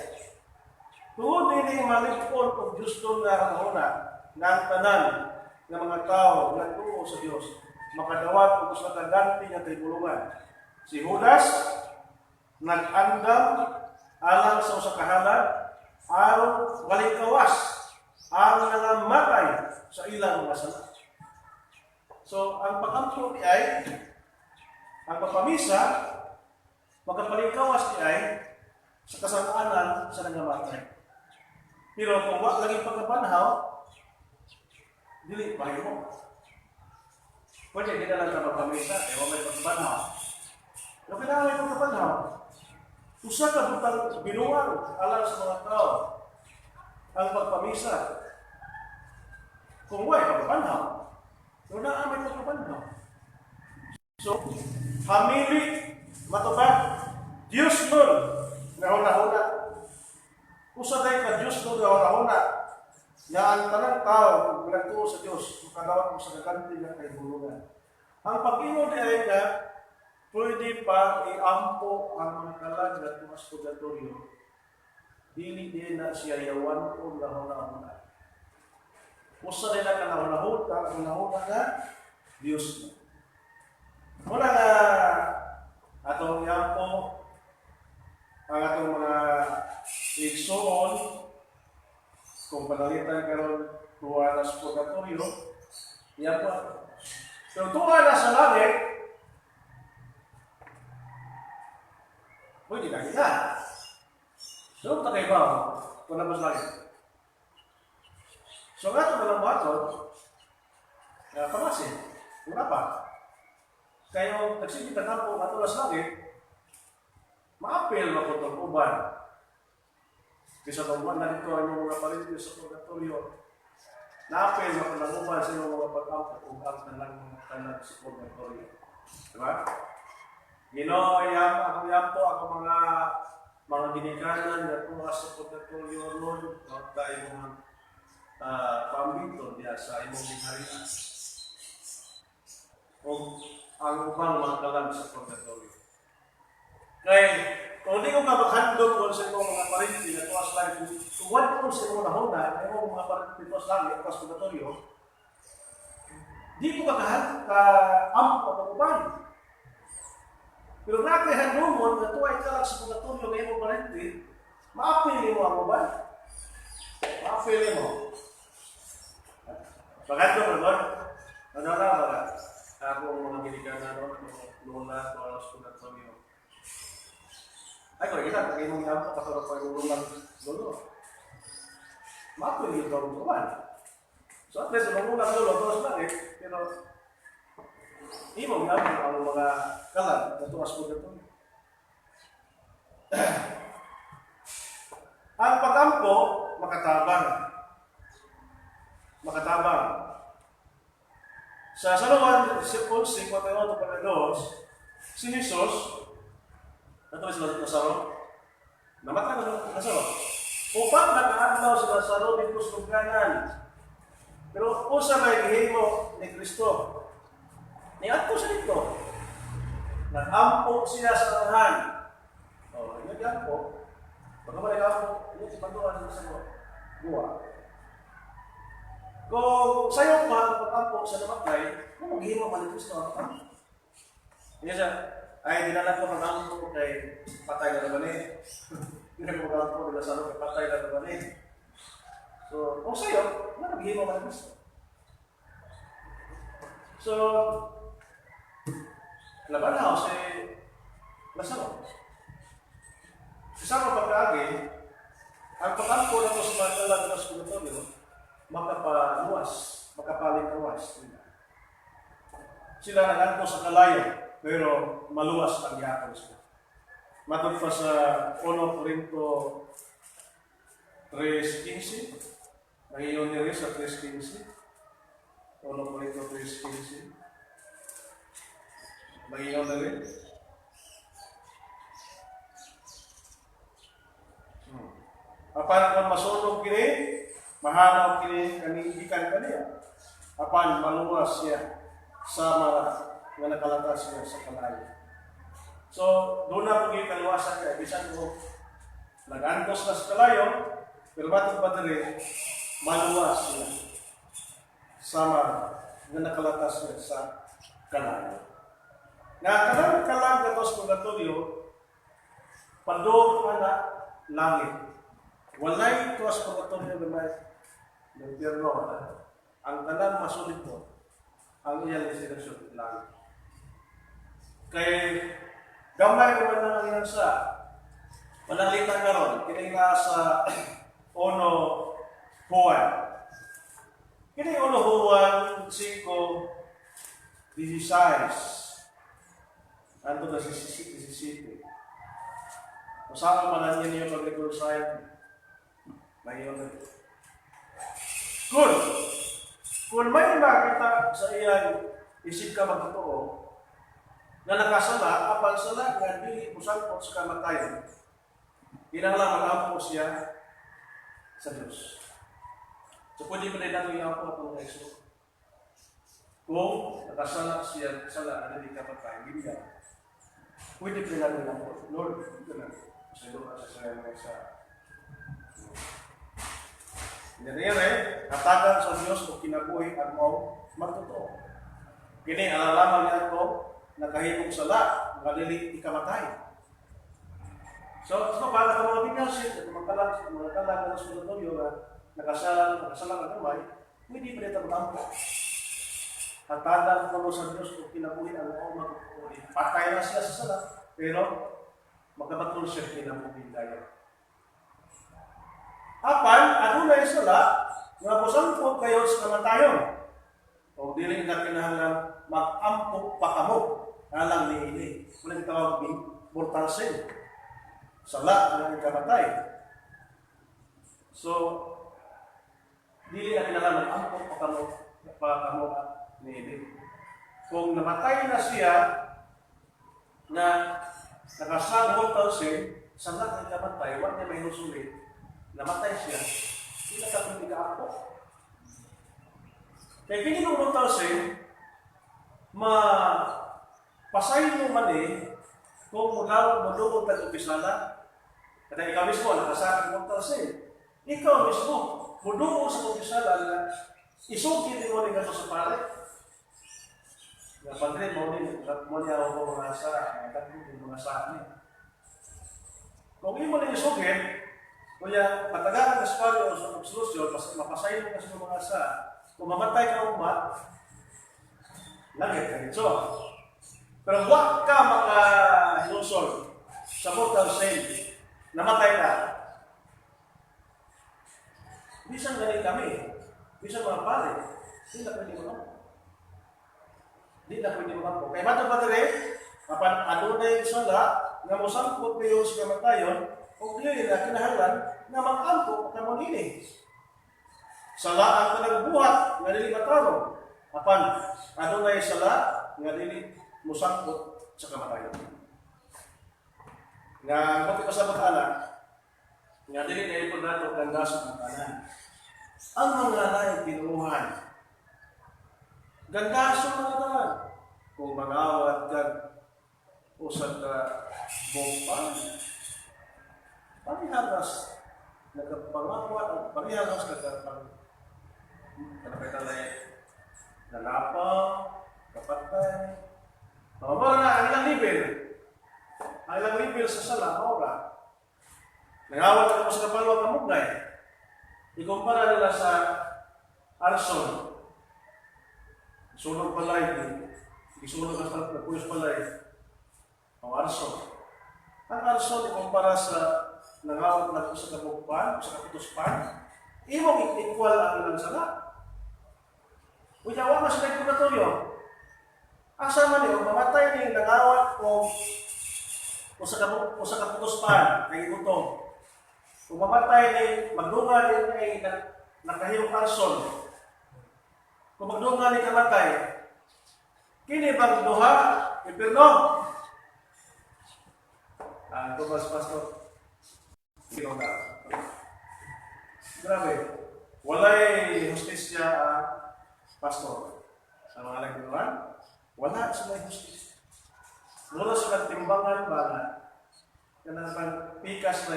Tungod hindi malipon o gusto na huna ng tanan ng mga tao na tuo sa Diyos, makadawat o gusto na ganti niya tribulungan. Si Judas, nag-andam alang sa usa ka halad, aron walay kawas ang nangamatay sa ilang mga sala. So, ang pag-ampo ay ang pagpamisa, magkapalingkawas ay sa kasalanan sa nangamatay. Pero kung wag lagi pagkabanhaw, dili pa mo. Pwede hindi na lang sa pagpamisa, wag may pagkabanhaw. Pero kailangan may pagkabanhaw. Usa ka butang binuang alang sa mga tao ang pagpamisa. Kung wag pagkabanhaw, pero na may pagkabanhaw. So, hamili, matubag, Diyos nun, nahuna-huna. Usa day ka Diyos nun, nahuna-huna. Nga ang tanang tao, kung nagtuo sa Diyos, makadawat mo sa kaganti ng kahibulungan. Ang pag-ingon ay na, pwede pa iampo ang mga kalag na tumas purgatorio. Dili din na siya yawan o nahuna-huna. Usa din na nahuna-huna na, Diyos na. Muna nga atong yampo ang atong mga igsoon kung panalitan karon tuwa na sa purgatorio, yampo. Pero tuwa na sa langit, pwede na kita. So, takay ba kung nabas langit? So, nga itong mga baton, pamasin, una pa. Kaya nagsigit na kampo matulas langit, maapil makutong uban. Kaysa tungkuan na dito ang mga parinti sa purgatorio, naapil makutong uban sa mga pag-ampo kung ang tanang sa purgatorio. Diba? Ginoyam, ako yampo, ako mga ginikanan na tuwa sa purgatorio noon, tayo mga pambito diya sa imong ginharian. O ang ubang mga kalag sa purgatorio. Kaya, kung hindi ko makakandog kung sa imong mga parinti na tuwas lang, kung wala ko sa imong nahuna, na imong mga parinti tuwas lang, tuwas purgatorio, di ko makaampo ang uban. Pero natin handumon, na tuway kalag sa purgatorio na imong parinti, maapil mo ang uban. Maapil mo. Bagay ko, Lord, ano na ba? Ako ang mga ginikanan noon, lula, tuwalas, purgatorio. Ay, kung kita, kaya mong yampo, kasarap pa yung lulang dulo. Mapil yung karutuan. So, at least, yung lulang dulo, tuwas lang eh. Pero, imong yampo ang mga kalag na tuwas purgatorio. Ang pag-ampo, makatabang. Sa Salomon 11:41-42, si Jesus, natuloy si Lazaro, namatay na Lazaro. Upang nakaadlaw si Lazaro dito sa lugyanan. Pero usa may gihimo ni Kristo. Niadto siya dito. Nag-ampo siya sa arahan. O, yun ampo. Pagka ba nag-ampo, yun si Panduan sa buwa. Kung sa'yo pa ang pag-ampo sa namatay, kung maghimo man ni Kristo ang Hindi siya, ay dinala ko ng amo ko kay patay na naman eh. Hindi ko mag ko, dinasalo kay patay na naman eh. So, kung sa'yo, naghihimo ka na gusto. So, laban na ako si Lazaro. Isang pagkaagi, ang pag-ampo na ito sa mga talaga ng spiritualyo, makapaluwas, makapalintawas. Sila nag-ampo sa kalayo, pero maluwas ang yapon sila. Matod pa sa 1 Corinto 3:15, nangiyon nila sa 3:15, 1 Corinto 3:15, nangiyon nila. Apan kung masunog kini, mahanaw kini kanigikan kaniya. Apan maluwas siya sa mga nga nakalatas siya sa kalayo. So, doon na po yung kaluwasan niya. Bisan mo, nag-antos na sa kalayo, pero batong bateri, maluwas siya sa mga nga nakalatas siya sa kalayo. Nga kalang gatos purgatorio, padong na langit. Walay ito sa purgatorio naman ng Pierno. Ang tanan masulit mo, ang iyang destinasyon langit. Kay gamay naman na ang iyang sa manalitan na ron, kinila sa Ono Juan. Kini Ono Juan 5:16. Anto na si Sisiti. Masama man niya niyo pag-record sa'yo. Ngayon na. Good. Kung may makita sa iyang isip ka magtotoo, na nakasala, apan sala nga dili pusangkot sa kamatayon, kinahanglan mag-ampo siya sa Diyos. So pwede pa rin natin i-ampo itong Yesu. Kung nakasala siya, sala, na dili kamatayon, bibigyan. Pwede pa rin natin i-ampo. Lord, ito na. Sa Lord, sa nangyari, hatagan sa Diyos o kinabuhi ang mo magtotoo. Kini alalaman niya ito, nakahimong sala, malili ikamatay. So ba, nakamalabigyasin, mga kalang na sunod-nulyo na nakasalang ang gamay, hindi pa rin mag-ampo. Hatagan ko sa Diyos o kinabuhi ang mo magtotoo. Patay na siya sa sala, pero magkabatul siya kinabuhi tayo. Apan, adunay sala, nga pusangkot kayo sa kamatayon. O dili na kinahanglan mag-ampok pa kamo, alang ni ini. Muna tawag ni mortal sin. Sala na kamatay. So, dili na kinahanglan mag-ampok pa kamo ni ini. Kung namatay na siya, na nakasag mortal sin, sala na kamatay, wala niya may nusulit. Namatay siya, hindi na kapag ako. Kaya kinilunod kasi, pasayin mo man kung madugod ka opisala, kaya ikaw mismo, nakasakit mo kasi, ikaw mismo, madugod sa opisala na isukin mo rin ito sa pare. Napagrin mo rin, mo niya ako mga sa, mga sa akin. Kung hindi mo rin isukin, kaya patagaan ng espalyo o sa absolusyon, mapasayin mo kasi mga asa, kung mamatay ka umat, langit ka nito. Pero huwag ka makahilusol sa mortal sin, namatay ka. Bisan galing kami, bisan mga pare, hindi na pwede mo. Hindi na pwede mo. Kaya matapatari, kapan adunay sala, nga musangkot kayo sa kamatayon, o yun na kinahanglan na mag-ampo ka mo nini. Sala ang kanagbuhat nga dili matarong. Apan, adunay sala nga dili musangkot sa kamatayon. Nga pati pasabot anak, nga dili na ipon nato gandason ang tanan. Ang mga laing tinuruhan, gandason ang tanan. Kung mag-awat kag usad ka bongpan, parihagas, nagpangawat ang parihagas kanapay talay, nalapaw, kapatay, Mara na ang ilang level. Ang ilang level sa sala, maura. Nangawat ako sa kapalwag ng mugnay. Ikumpara nila sa arson. Sunog palay. Isunog ang puyos palay. Ang arson. Ang arson, ikumpara sa nangawat na ako sa kabukpan, sa kaputuspan, imong equal ang ilang sala. Uyawa ka sila purgatorio. Asa man yun, mamatay ni nangawat o sa kaputuspan, ay ibuto. Kung mamatay ni magdunga ni ay nakahiyong arson, kung magdunga ni kamatay, kini bang duha, impirno? Ito mas pastor. Sino na? Grabe. Walay justisya ang pastor. Sa mga nagduhan, wala sila justisya. Mula sa timbangan ba na, kanang pang pikas na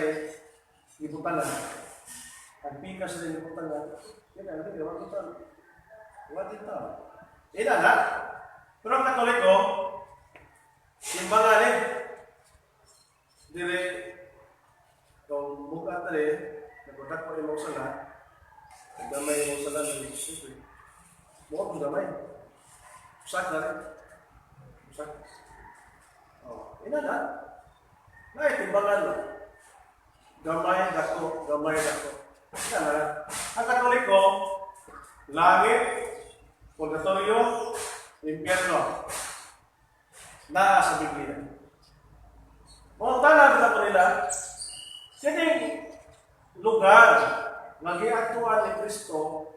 ibutangan. Ang pikas na ibutangan, yun ang hindi, wala kita. Wala kita. Ina na. Pero ang Katoliko, timbangan dire, kung buka tali, nagbutak pa imong sala, nagdamay imong sala ng isip. Buka po damay. Usak na rin. Usak. Ina na. Timbangan mo. Gamay dako, gamay dako. Ina na. Ang Katoliko, langit, purgatorio, impyerno. Naa sa Biblia. Kung tanang na po nila, sining lugar na giatuan ni Kristo,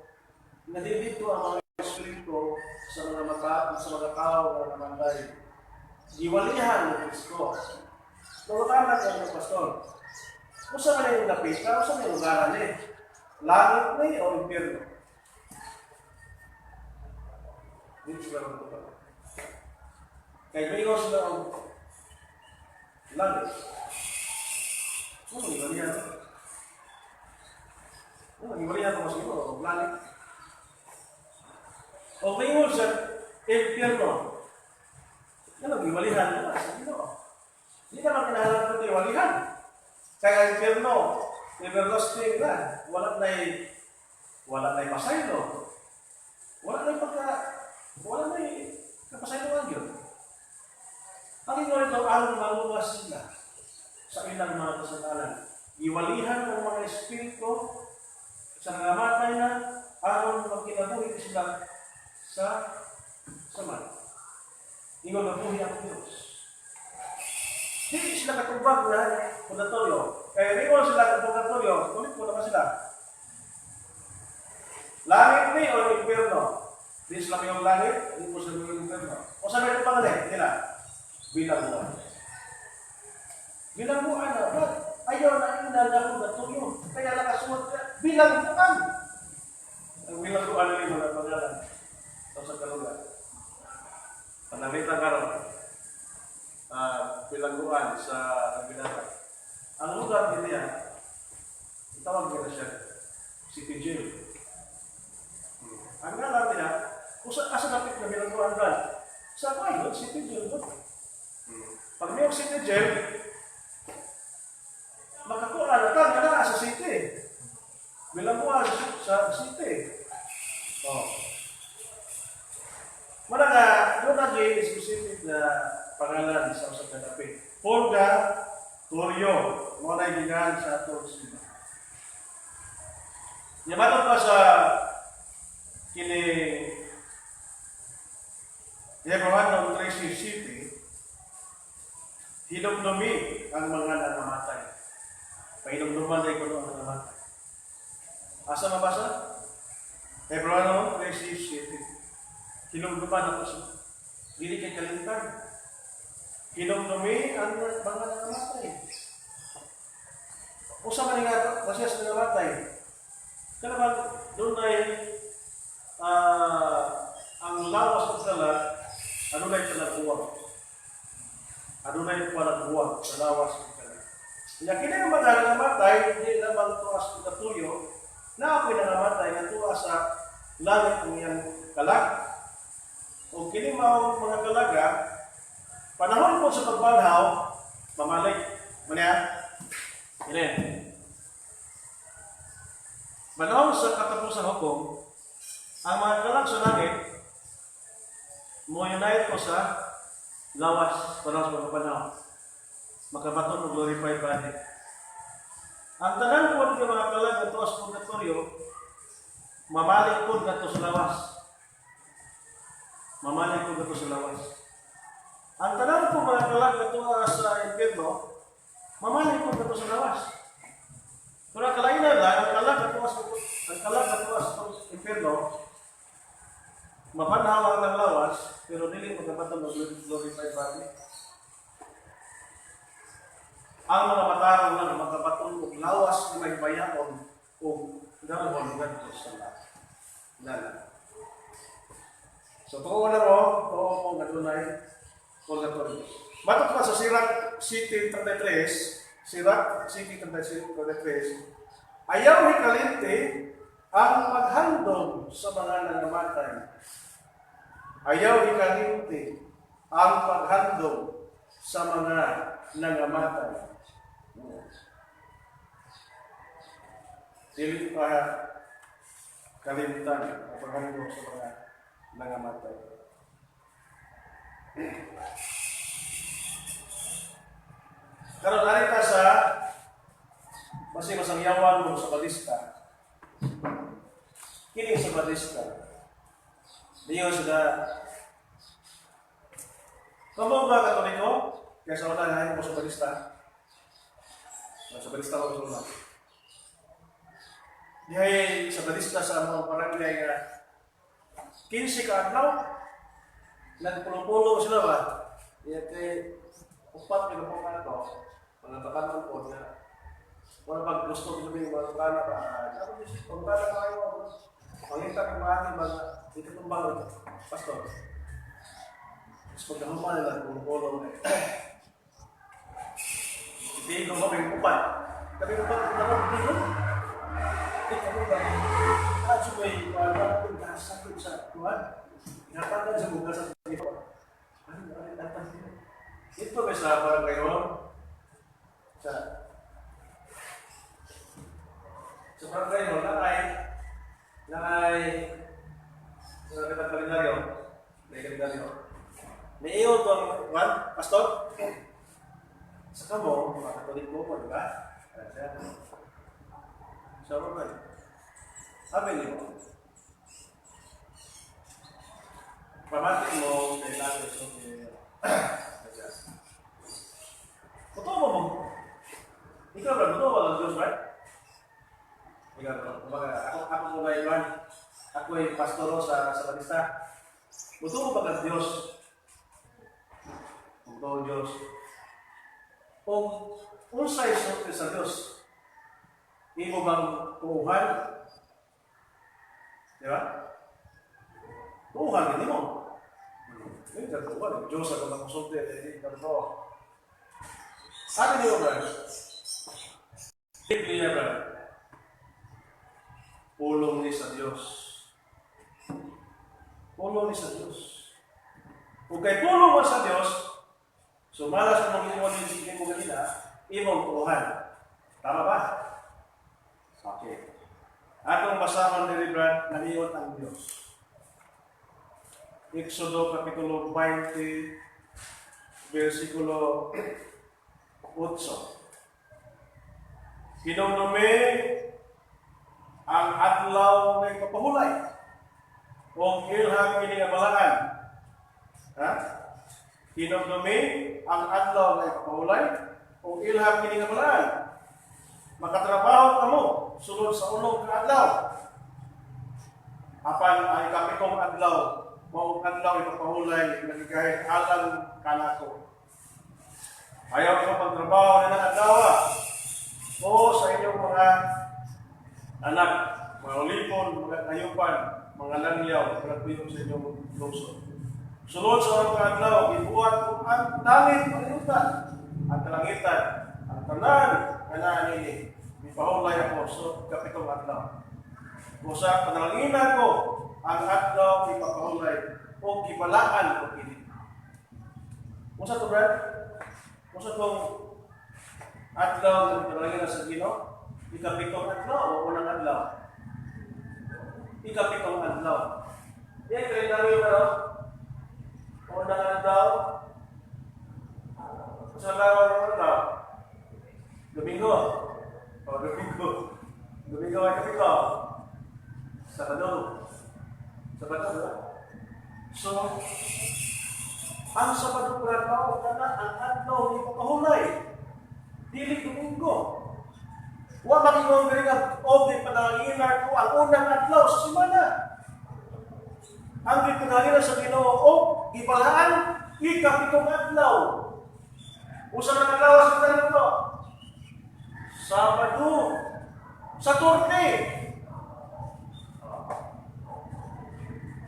na dito ang mga Espiritu sa mga tao na namanday. Giwalihan ni Kristo. Nagutanan ko ng pastor. Kung saan na yung napita, kung saan yung lugar ni? Langit ni o impyerno? Dito sila ng lugar. Kaya mayroon sila ang langit. Ano yung iwalihan? Ano yung iwalihan ko siguro? O langit? O mayroon sa impyerno. Ano yung iwalihan naman? Hindi naman kinahanap ko ito iwalihan. Kaya impyerno, everlasting na. Wala na'y pasaylo. Wala na'y kapasaylo ang yun. Ang ino ito, anong maluwas sila sa ilang mga kasalanan. Iwalihan ng mga espiritu sa nangamatay na anong magkinabuhi sila sa man. Ingon na buhi ang Diyos. Hindi sila katubag na purgatorio. Kaya ringon sila sa purgatorio, ulit mo naman sila. Langit ni o impyerno? Hindi sila yung langit, hindi mo sila yung impyerno. O sabi ito pangalit nila? Bilangguan. Bilangguan na, ba't? Ayaw na inala purgatorio. Kaya nakasuot ka, bilangguan. Ang bilangguan na rin mga pangalan. Ito sa kalugan. Panamita karon. Bilangguan sa Binatay. Ang lugar din niya, itawag nila siya, City Jail. Ang ngalan niya, kung asa napit na bilangguan ba? Sa Mayon, City Jail doon. Pag may City Jail, makakuha na ka na sa City. Bilangguan sa City. Managa, doon lagi specific na pangalan sa usap na dapit. Purgatorio. Mga naibigan sa atong sila. Yamatod pa sa kini Yabawan ng Tracy City, hinumdumi ang mga nangamatay. Pahinumduman na ikaw ang nangamatay. Asa mabasa? Yabawan ng Tracy City. Hinumduman ako sa dili kay kalimtan. Hinumdumi ang mga nangamatay. Usa man nga kasi sa nangamatay. Kaya naman doon ay ang lawas ng sala, ano na yung talagbuwag? Ano na yung talagbuwag sa lawas ng sala? Kaya kini naman na nangamatay, hindi naman ito as purgatorio, na ako'y nangamatay, na ito sa langit ng iyang kalag. O kini mga kalaga, Panahon po sa pagbanhaw, mamalik. Manya? Ini. Panahon sa katapusan hukom, ang mga kalag sa langit, mo-unite ko sa lawas panahon sa pagbanhaw. Makabaton ng glorified body. Ang tanan po ng mga kalag na tuwas purgatorio, mamalik po na sa lawas. Mamalik po na sa lawas. Ang tanan po mga kalag na tuwas sa impyerno, mamalik po na sa lawas. Pero ang kalainan lang, ang kalag na tuwas sa impyerno, mapanhawa ng lawas, pero dili makabaton ng glorified body. Ang mga matarong lang magkabaton og lawas na may bayaon o ganoon ngadto sa lala. So tuo na mo gadunay purgatorio. Matud pa sa Sirach City 33, Sirach City 33, ayaw hikalinte ang paghandog sa mga nangamatay. Ayaw hikalinte ang paghandog sa mga nangamatay. Dili pa kalimtan ang paghandog sa mga nangamatay. Karon ari ta sa basi masangyawan mo sa balista. Kini sa balista. Diyo sudah kamu ba Katoliko? Kaya sa una na ko sa balista. Sa balista ko sa una. Dihay sa balista sa mga barangay nga 15 ka adlaw nagpulo-pulo sila ba? Iya kay upat ka po kanto. Panatakan po na wala pag gusto ko sabihin mga kana ba? Ano di siya? Kung kana kayo, pangita ko ba mga dito ng balon, pastor. Tapos pagkahuman nila, pulo-pulo na hindi ko mabing upat. Tapi upat ko naman dito. Ikaw ba? At may parang nasakit sa tuwan. Inatakan sa bukas sa dito. Ano atas dito? Ito may sa parang kayo. Sa parang kayo, nakay sa kitang kalendaryo. May kalendaryo. May iyo itong pastor? Sa kamo, mga Katoliko mo, di ba? Sa Roman. Sabi niyo, pamatik mo, kailangan so totoo mo mo? Ikaw ba? Totoo ba ang Diyos, right? Ikaw ba? Kumbaga, ako mo ba iwan? Ako ay pastoro sa balista. Totoo ba ang Diyos? Totoo Diyos. Kung unsay sa Diyos, imo bang tuuhan? Di ba? Tuuhan, hindi mo. Hindi ka tuuhan. Diyos ako na konsulte, hindi ka totoo. Sabi niyo ba? Biblia ba? Pulong ni sa Diyos. Pulong ni sa Diyos. Kung kay pulong mo sa Diyos, sumalas mo ng iwan yung sige mo ganina, imong tuuhan. Tama ba? Okay. Atong basahan ni Brad, naniwan ang Diyos. Exodo Kapitulo 20, versikulo 8. Kinumdumi ang adlaw ng kapahulay o ilham kini nga balaan. Ha? Kinumdumi ang adlaw ng kapahulay o ilham kini nga balaan. Makatrabaho kamo sulod sa ulong nga adlaw. Apan ang kapitong adlaw mao adlaw ng kapahulay nagigahit alang kanako. Ayaw ko pagtrabaho na adlaw o sa inyong mga anak, mga ulipon, mga kayupan, mga langyaw, mga tuyong sa inyong lungsod. Sunod sa mga adlaw, ibuhat ko ang langit, paliutan, ang kalangitan, ang tanan, kanaan nini. Ipahulay ako sa kapitong adlaw. O sa panalanginan ko, ang adlaw ipapahulay o ibalaan ko ini. Kung sa to, Brad? Kung sa tong adlaw ng panangina sa Ginoo, ikapitong adlaw o unang adlaw? Ikapitong adlaw. Yan, kalendaryo ka, no? Unang adlaw. Sa araw ng adlaw? Domingo. O, Domingo. Domingo ay kapito. Sabado. Sabado, diba? So, ang Sabado po na tao, ang adlaw ni Pagkahulay. Dili Domingo. Wa makingon diri nga obi pananginar ko ang unang adlaw sa semana. Ang gipanangina sa Ginoo o gipalaan ikapitong adlaw. Usa na adlaw sa adlaw? Sabado. Saturday.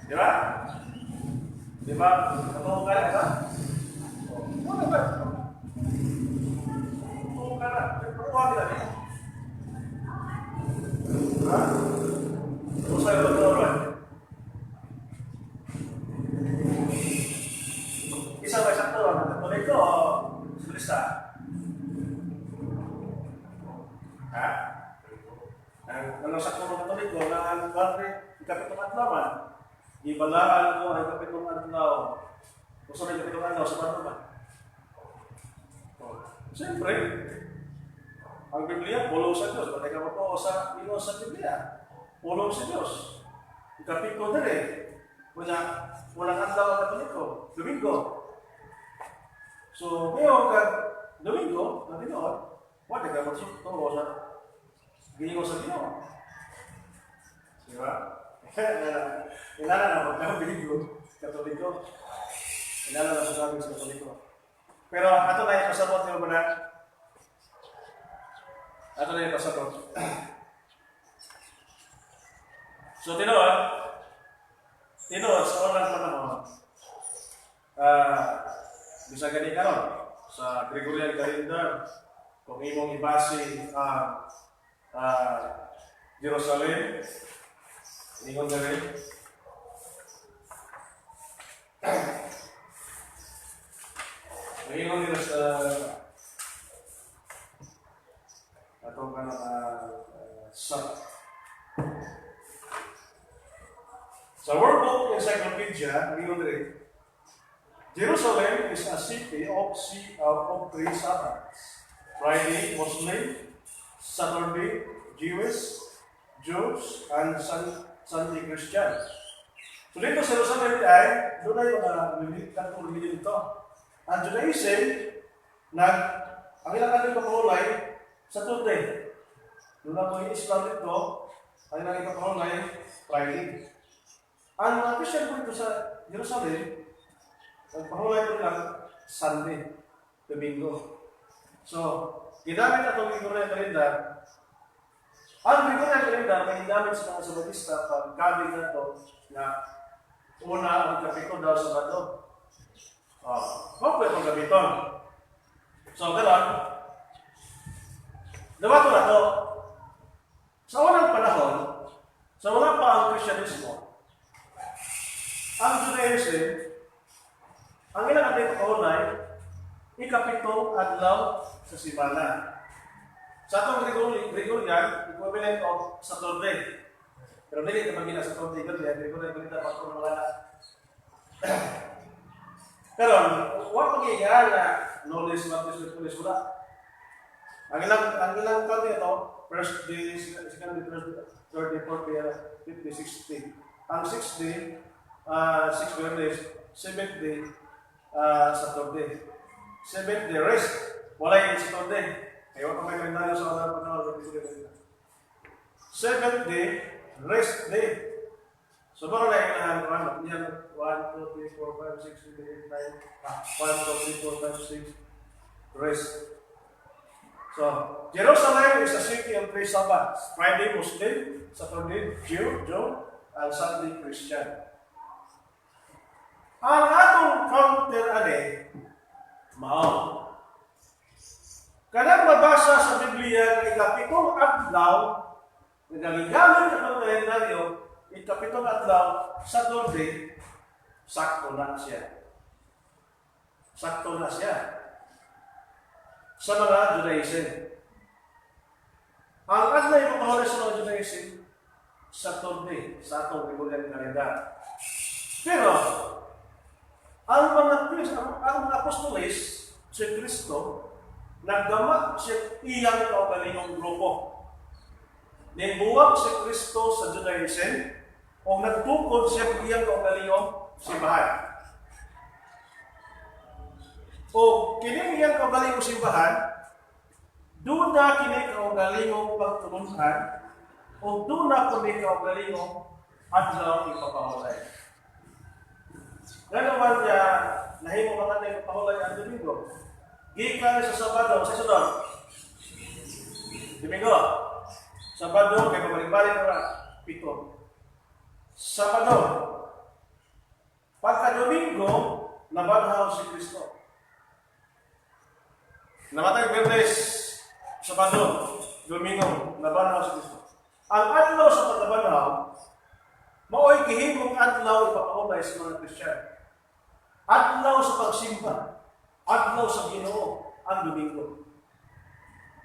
Di ba? Di ba? Katulong ka na, di ba? Ano ba? Katulong ka na. Katulong ka na. Ha? Kung sa'yo katulong. Isa ba isang tulong? Katulong ko o silista? Ha? Ang sa tulong katulong ko na ang ikapitong adlaw man. Ibalaan mo ang kapitong adlaw. Gusto na yung kapitong adlaw sa bato ba? Siyempre, ang Biblia, pulong sa Diyos. Patay ka po sa ino sa Biblia. Pulong sa Diyos. Ikapito na rin. Walang adlaw ang Katoliko. Domingo. So, ngayon ka Domingo, na Dinoon, wala ka magsukto sa Ginoo sa Ginoo. Diba? Ilala na pagka-Domingo, Katoliko. Ilala na sa sabi sa Katoliko. Pero ato na yung pasabot niyo ba na? Ato na yung pasabot. So, tinood sa unang panahon, bisa gani karon sa Gregorian calendar, kung imong ibase Jerusalem, ingon na rin. Ingon nila sa atong sa World Book Encyclopedia, ingon rin, Jerusalem is a city of three Sabbaths. Friday, Muslim; Saturday, Jewish; and Sunday, Christian. So dito sa Jerusalem ay, doon ay mga katong religion dito. Ang Judaism, ang ilang kanil pagpahulay sa Saturday. Doon na po yung Islam dito, ang ilang pagpahulay Friday. Ang mga Christian po dito sa Jerusalem, nagpahulay ko lang Sunday, Domingo. So, ginamit na itong Gregorian calendar. Ang Gregorian calendar may ginamit sa mga Sabadista pagkabig na ito na una ang kapito daw sa Sabado. Huwag itong gamiton. So, gano'n, dawato na ito. Sa unang panahon, sa wala pa ang Christianismo, ang Judaism, ang ilang ating pagkahulay, ikapitong adlaw sa simana. Sa itong Gregorian, equivalent of Saturday. Pero hindi ka magina sa Saturday, Gregorian kita pa kung mga pero, huwag pag-iigaan na knowledge, matis, wala. Ang ilang count ito, first day, second day, third day, fourth day, fifth day, sixth day. Ang sixth day, 6 days, seventh day, Saturday. Seventh day, rest. Wala yung Saturday. Kaya wala may kalendaryo sa mga panahon. Seventh day, rest day. So, baka na yung yan, 1, 2, 3, 4, 5, 6, 7, 8, 9, 1, 2, 3, 4, 5, 6, rest. So, Jerusalem is a city of 3 Sabbaths. Friday, Muslim; Saturday, Jew, and Sunday, Christian. Ang atong counter mao. Kanang mabasa sa Biblia ng ikapitong adlaw, nagaligamit ang kalendaryo, ikapitong adlaw, Saturday, sakto na siya. sakto na siya. Sa mga Judaism. Ang adlay ipapahuli sa mga Judaism, Saturday, sa atong regular kalendar. Pero, ang mga apostoles, si Kristo, nagdama siya iyang kaugalingong grupo. Nimbuwag si Kristo sa Judaism, o nagtukod siya iyang kaugalingong simbahan. O kini iyang kaugalingong simbahan, doon na kini kaugalingong pagtulungan, o doon na kini kaugalingong adlaw ipapahulay. Nga naman niya, nahimo mga na ipapahulay ang Domingo. Gikan sa Sabado, sa sunod. Domingo. Sabado, kay pabalik-balik na pito. Sabado. Pagka Domingo, nabanhaw si Kristo. Namatay Bernes, Sabado, Domingo, nabanhaw si Kristo. Ang adlaw sa pagkabanhaw, mao'y gihimong adlaw ipapahulay sa mga Kristiyano. Adlaw sa pagsimba, adlaw sa Ginoo, ang Domingo.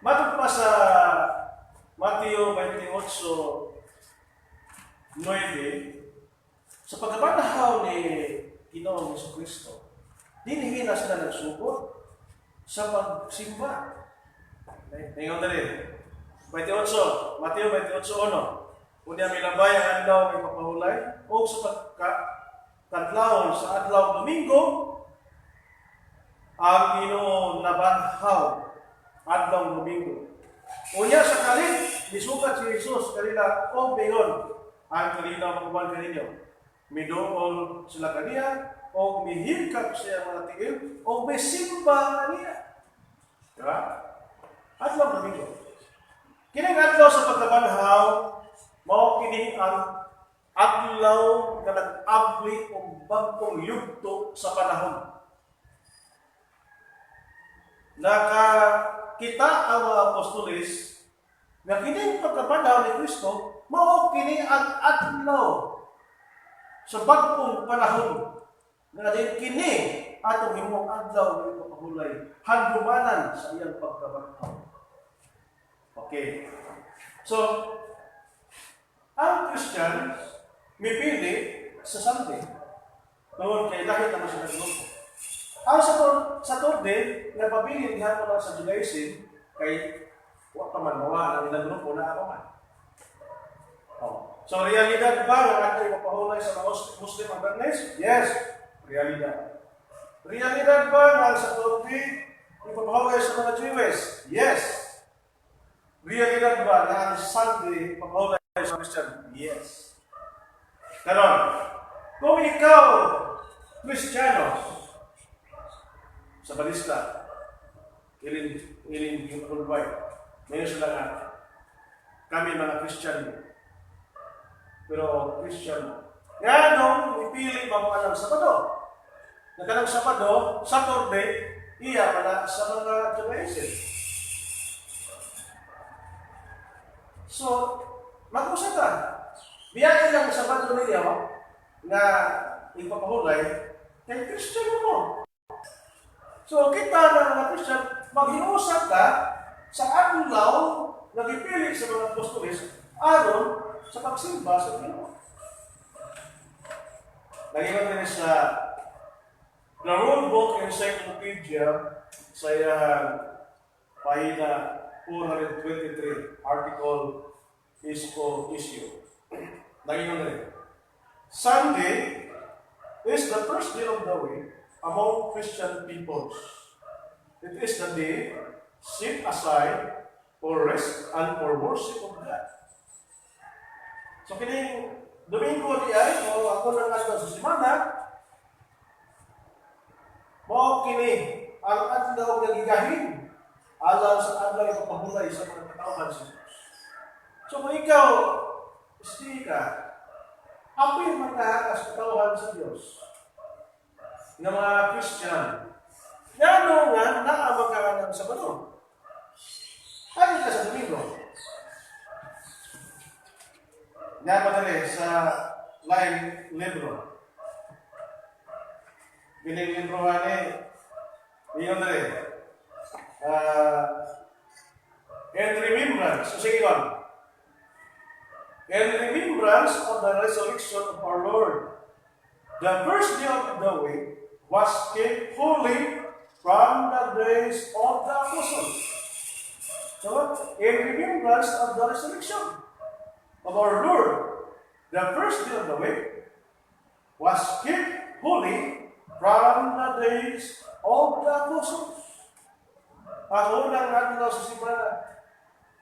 Matug pa sa Mateo 28:9, sa pagkabanhaw ni Ginoong Jesucristo, dinhi na sila nagsugod sa pagsimba. Tingnan dali. 28, Mateo 28:1. Unya milabay ang adlaw ng papahulay o sa pagkadlawon sa adlaw Domingo, ang Ginoo nabanhaw adlaw Domingo. Unya sa kalit, nisukat si Jesus kanila o mayon ang kanila magkuman kaninyo. Midool sila kaniya o mihingkap siya mga tigil o misimba kaniya. Diba? Adlaw Domingo. Kining adlaw sa pagkabanhaw, mao kini ang adlaw nga nag-abli og bagong yugto sa panahon. Nakakita ang mga apostoles na kini pagkabanhaw ni Kristo, mao kini ang adlaw sa bagong panahon. Nga din kini atong himong adlaw nga ipapahulay handumanan sa iyang pagkabanhaw. Okay. So, ang Christian mipili sa Sunday. Noon kay dahil naman sila grupo. Ang Saturday, nagpapili dihan ko lang sa Judaism kay wa pa man mawa ang ilang grupo na ako man. Oh. So, realidad ba ang ating ipapahulay sa mga Muslim ang Bernes? Yes, realidad. Realidad ba ang Saturday ipapahulay sa mga Jewish? Yes. Realidad ba na ang Sunday ipapahulay sa Christian? Yes. Karon, kung ikaw, Kristiyano, sa balista, iling ulbay, ngayon sila nga, kami mga Kristiyano, pero Kristiyano. Nga nung ipili ba mo ng Sabado? Nagkanang Sabado, Saturday, iya pala sa mga Judaism. So, mag-usap ka. Biyakin lang sa Sabado ninyo na ipapahulay kay Kristiyano mo. So, kita na mga Kristiyano, mag-iusap ka sa adlaw na ipili sa mga apostoles aron sa pagsimba sa Ginoo. Nag-iwan din sa The Rule Book Encyclopedia sa pahina 423, article issue. Nag-iwan din. Sunday is the first day of the week among Christian peoples. It is the day set aside for rest and for worship of God. So, kining Domingo di ay, o ako nang adlaw sa semana, mo kini ang adlaw nga gigahin alang sa adlaw ipapahulay sa mga katawhan sa Diyos. So, kung ikaw, isti ka, apil matahakas katawhan sa Diyos ng mga Christian, nga naamag ka ng Sabado. Ano ka sa Domingo? Napadali sa line libro. Biling libro ni Iyon na rin. In remembrance, so sige kon. In remembrance of the resurrection of our Lord, the first day of the week was kept holy from the days of the apostles. So, in remembrance of the resurrection of our Lord, the first day of the week was kept holy from the days of the apostles. Ang unang adlaw sa simana,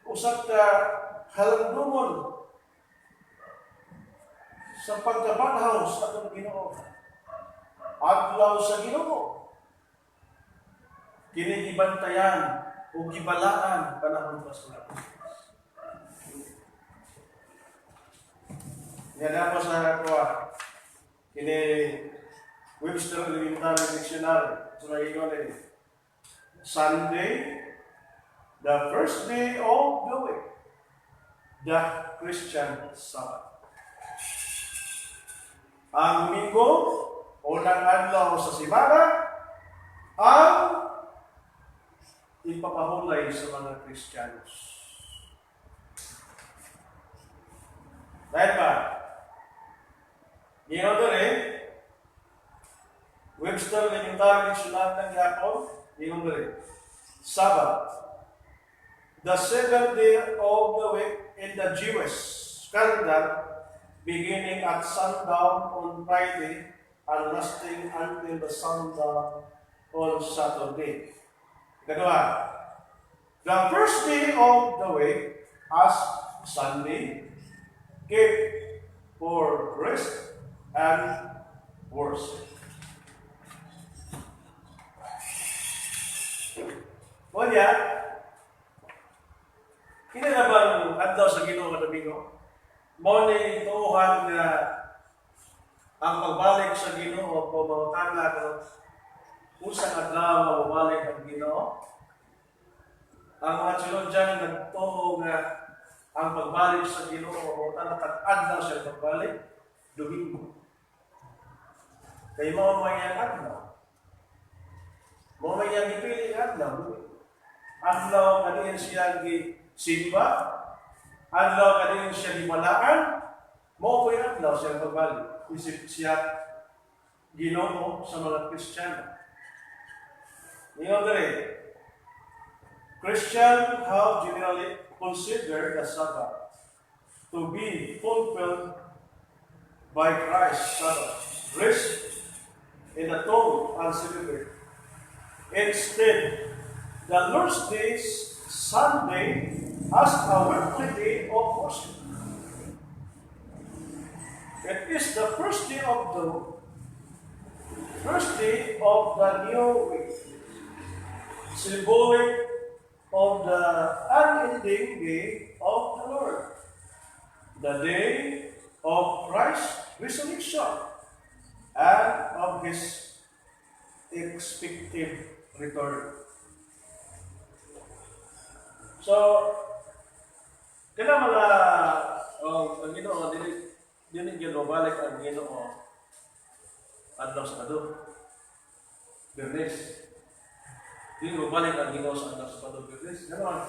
usap ka halagdumon sa pagkabanhaw sa atong Ginoo. Adlaw sa Ginoo. Kini gibantayan o gibalaan panahon pa sa lahat. Yan po sa kuha. Kini Webster Elementary Dictionary. So nag-iwan din. Sunday, the first day of the week. The Christian Sabbath. Ang Minggo, unang adlaw sa simana, ang ipapahulay sa mga Kristiyanos. Dahil ba? Ngayon doon Webster Elementary Dictionary ng Japon, ngayon doon Sabbath, the seventh day of the week in the Jewish calendar, beginning at sundown on Friday and lasting until the sundown on Saturday. Kedua, the first day of the week as Sunday, kept for rest and worship. Kanya, kini na bang adlaw sa Ginoo kada Domingo? Mo ni tuuhan nga ang pagbalik sa Ginoo o pamawtana kung usang adlaw mabalik ang Ginoo. Ang mga tiyologyan nagtuo nga ang pagbalik sa Ginoo o adlaw siya pagbalik, Domingo. Kaya mo mayang adlaw. Mo mayang ipili adlaw, Domingo. Adlaw kaniin siya simba, adlaw kaniin siya gimalaan, mo po yung adlaw siya pagbalik. Isip siya Ginoo sa mga Kristiyano. Ngayon rin, Christians have generally considered the Sabbath to be fulfilled by Christ's Sabbath, rest in the tomb and celebrate. Instead, the Lord's Day, Sunday, as a weekly day of worship. It is the first day of the new week, symbolic of the unending day of the Lord, the day of Christ's resurrection and of His expected return. So, kailangan mga ang Ginoo dili ginobalik ang Ginoo adlaw sa Sabado. Bernes. Dili balik ang Ginoo sa adlaw sa Sabado, Bernes. Ganon.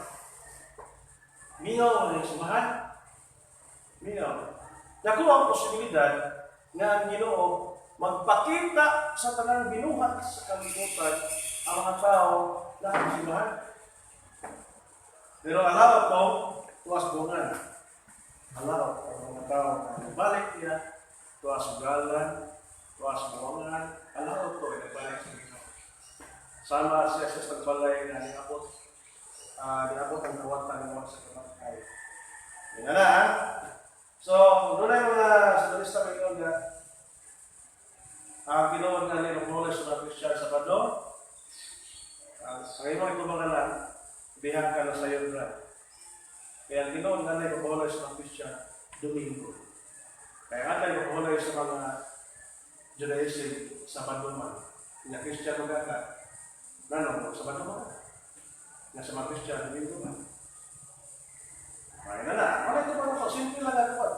Mingaw ang sumahan. Mingaw. Dako ang posibilidad nga ang Ginoo magpakita sa tanang binuhat sa kalibutan ang mga tao na ang simahan. Pero alaw ko, tuwas bungan. Alaw ang mga tao na balik niya, tuwas ugalan, tuwas bungan, alaw ko ay nagbalik sa Ginoo. Sama siya sa pagbalay na niabot ang kawatan ng sa kamatay. Yan na. So, doon ay mga studista ngayon na ang Ginoo nga ni Romulo sa Christian Sabado. Ang Panginoon ito mga lang, bihag ka na sa iyo, brad. Kaya ang Ginoo nga ni Romulo sa Christian Domingo. Kaya nga ni Romulo sa mga Judaism Sabado man. Nga Christian magaga. Nanong, Sabado man. Nga sa mga Christian Domingo man. Ay na. Ano ito mga ito? Simple lang ito.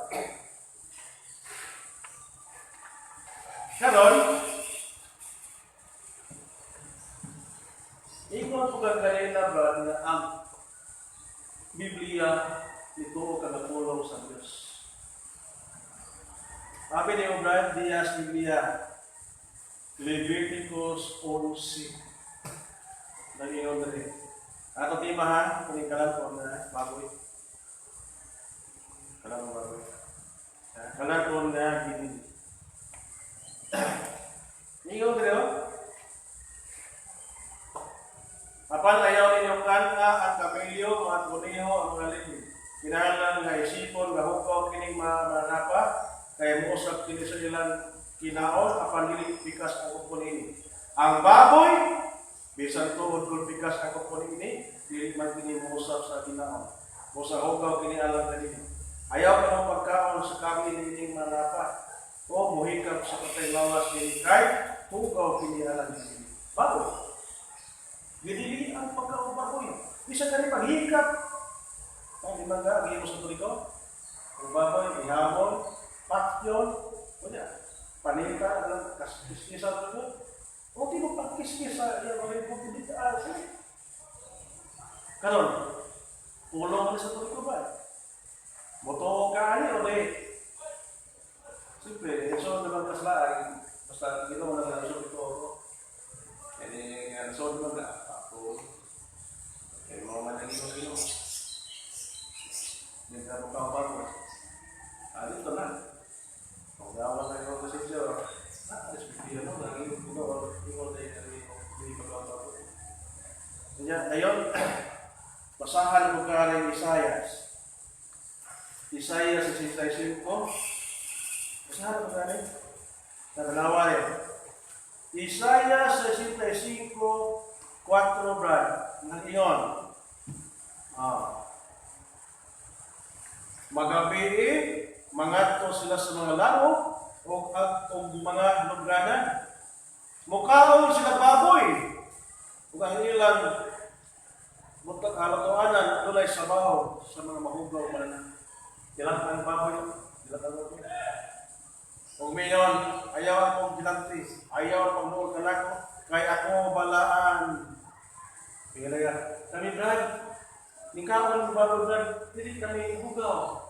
Karon, Biblia nito ka natulong sa Diyos. Sabi ni Brad Diaz Biblia, Leviticus 11. Nag-iyon rin. Ato timahan, kuningkalan ko na baboy. Kalang baboy. Kalang ko na gini. Niyon rin o. Apan ayaw ninyo kanta at kapilyo, mga kuniho, ang mga litin. Kinahanglan nga isipon, gahukaw, kining manapa, kaya muusap kini sa ilang kinaon, apan dili pikas ang kukunin. Ang baboy, bisan tuod kung pikas ang kukunin ini, dili man kini muusap sa kinaon. Musa hukaw kini alang kanini. Ayaw ka ng pagkaon sa kami nining manapa, o muhikap sa patay lawas ni kahit hukaw kini alang kanini. Baboy. Gidili ang pagkaon-baboy. Bisa ka rin paghikap. Ang limang ka, mo sa tuliko. Ang baboy, ihamon, pakyon, panita, kaskis-kisan ito. O di mo pagkiskis sa iyang mga ipagkitaan. Karon, pulong sa tuliko ba? Moto ka ani o di? Siyempre, so naman kaslaan. Basta ginawa na lang sa ito. Jadi, so naman na. Kaya mga managino-gino. Hindi ka mukha-mukha. Dito na. Kung gawa na yung posisyon, respektihan mo, naging ikaw tayo hindi mukha-mukha. Ngayon, basahan mo ka rin Isaias. Isaias 65. Basahan mo ka rin. Natanawa rin. Isaias 65, 4, Brad. Nang iyon. Magabi, mangadto sila sa mga laro o mga lugranan. Mukaon sila baboy. Ug ang ilang mutag-alatuanan dulay sabaw sa mga mahugaw man. Ilang ang baboy, ilang ang baboy. Kung mayon, ayaw akong ginanti, ayaw akong muod kalako, kay ako balaan. Kaya kami Brad, ningkaon mo bago Brad, hindi kami hugaw.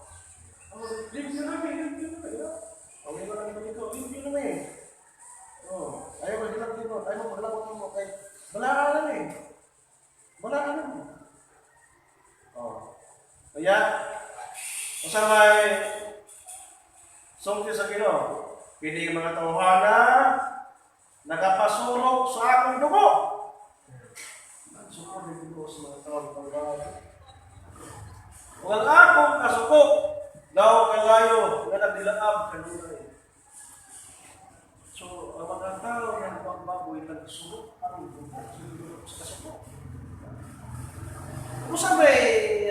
Limpyo namin. Ang iba namin ito, limpyo namin. Ayaw mo ginanti mo, ayaw mo paglabot mo, kay balaan namin. Balaan namin. Kaya, masamay, sungki sa Ginoo, hindi mga tauhana nakapasurok sa akong dugo. Nagsukod ng dugo sa mga tauhana. Kung ang akong kasukok, daw kalayo na nagdilaab kanunay. So, ang mga tao ng pagbaboy nagsurok ang dugo sa kasukok. Kung sabay,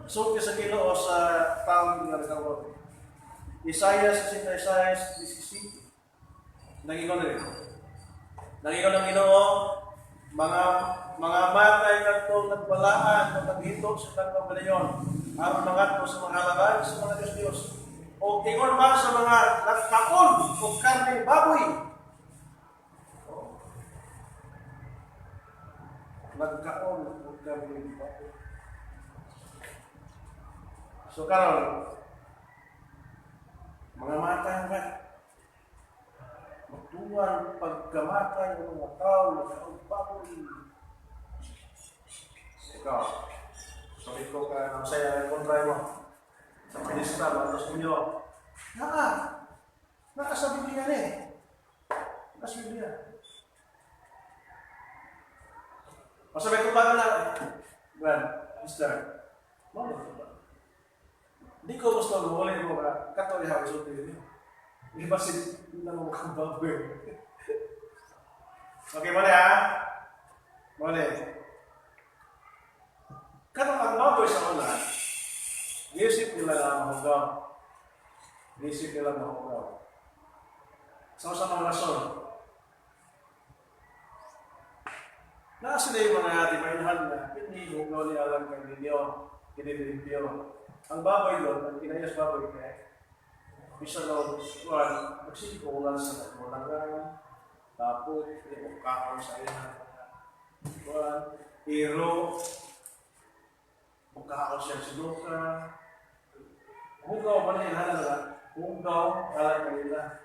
sungki sa Ginoo sa taong nga nagawag. Isaias 66, nag-ingon rin. Nag-ingon ng Ginoo, mga matay katong nagbalaan o naghito sa pagpapalayon, aron mangadto sa mga halagan sa mga Diyos-Diyos. O ingon man sa mga nagkaon o karneng baboy. Nagkaon o karneng baboy. So karon, mga matay ba? Magtuwan pagkamatay ng mga tao na kaugpapoy. Ikaw, sabi ko ka ng saya ng kontray mo. Sa pinista, matos ninyo. Naka sa Biblia eh. Naka sa Biblia. Masabi ko ba na, Brad, Mr. Mama ko ba? Hindi ko gusto mahuli mo ka, katoy hawi sa ito. Hindi ba na mo kang baboy? Okay, mali ha? Mali. Katong ang baboy sa una, isip nila na mahugaw. Isip nila mahugaw. Sa mga rason. Nasa na yung mga timainahan na hindi hugaw ni alam kang ninyo, kinilimpyo. Ang baboy doon, ang inayas baboy kaya, bisa daw, nagsipulan sa nagmulangan, tapos, kakon sa ilang, iro, Bukaon siya si Luka. Hugaw ba na ilahan na? Hugaw, alam kanila.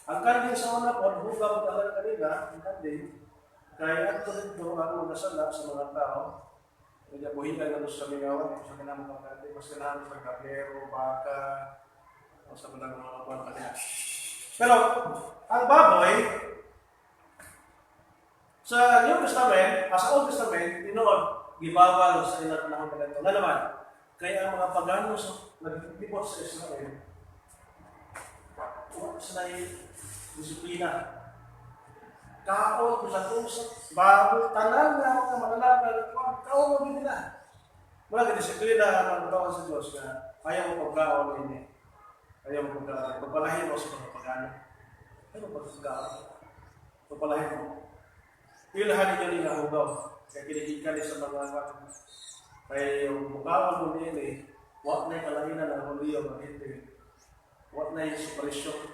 Ang kanding sa una po, hugaw, alam kanila, ang kanding, kaya ang tulad ko, ang nasala sa mga tao, kaya buhigan na sa mingawan, sa kanang mga kanding, mas kailangan sa kapero, baka, o sa mga kapan kanila. Pero, ang baboy, sa New Testament, sa Old Testament, tinood, gibawal sa ilang panahon na ito. Na naman, kaya ang mga pagano sa naglibot sa Israel, wala sila yung disiplina. Kaon, kusat-usat, bago, tanan na mga mananakal, kaon mo nila. Mga disiplina ang katawan sa Diyos na ayaw mo pagkaon ini. Ayaw mo pagkaon. Pagpalahin mo sa mga pagano. Ayaw mo pagkaon. Pagpalahin mo. Ilahan ninyo nila hugaw. Kaya kinikikan sa mga kaya yung mukhaon mo nila, wak na yung kalainan ng huliyo ng hindi. Wak na yung separation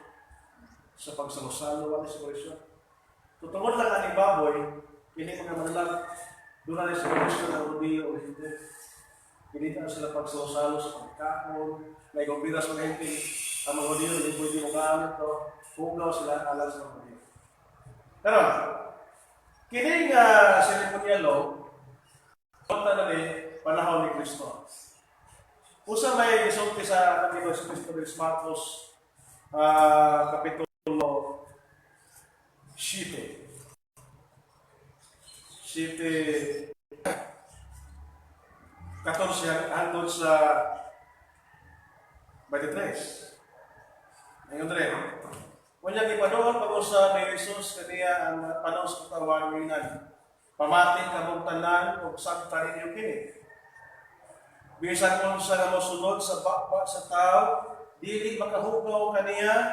sa pagsalusalo, wak na yung separation. Tutungod lang ang baboy, hindi mga manalag, doon na yung separation ng huliyo o hindi. Hindi na sila pagsalusalo sa pagkakon, may gumbira sa hindi. Ang mga huliyo, hindi pwede mo kaamit to, hugaw sila alam sa mga huliyo. Pero, kining ceremonial law, panahon ni Kristo. Usa may gisulti sa Panginoon sa Kristo ni Marcos Kapitulo 7. 14 hangtod sa 23. Ngayon rin. Kung ipadoon pag-usa ni Jesus kaniya ang panahon sa katawan ngayon. Pamating kamong tanan o sakta ninyo kini. Bisan kung sa nga mosunod sa bakba sa tao, dili makahugaw kaniya.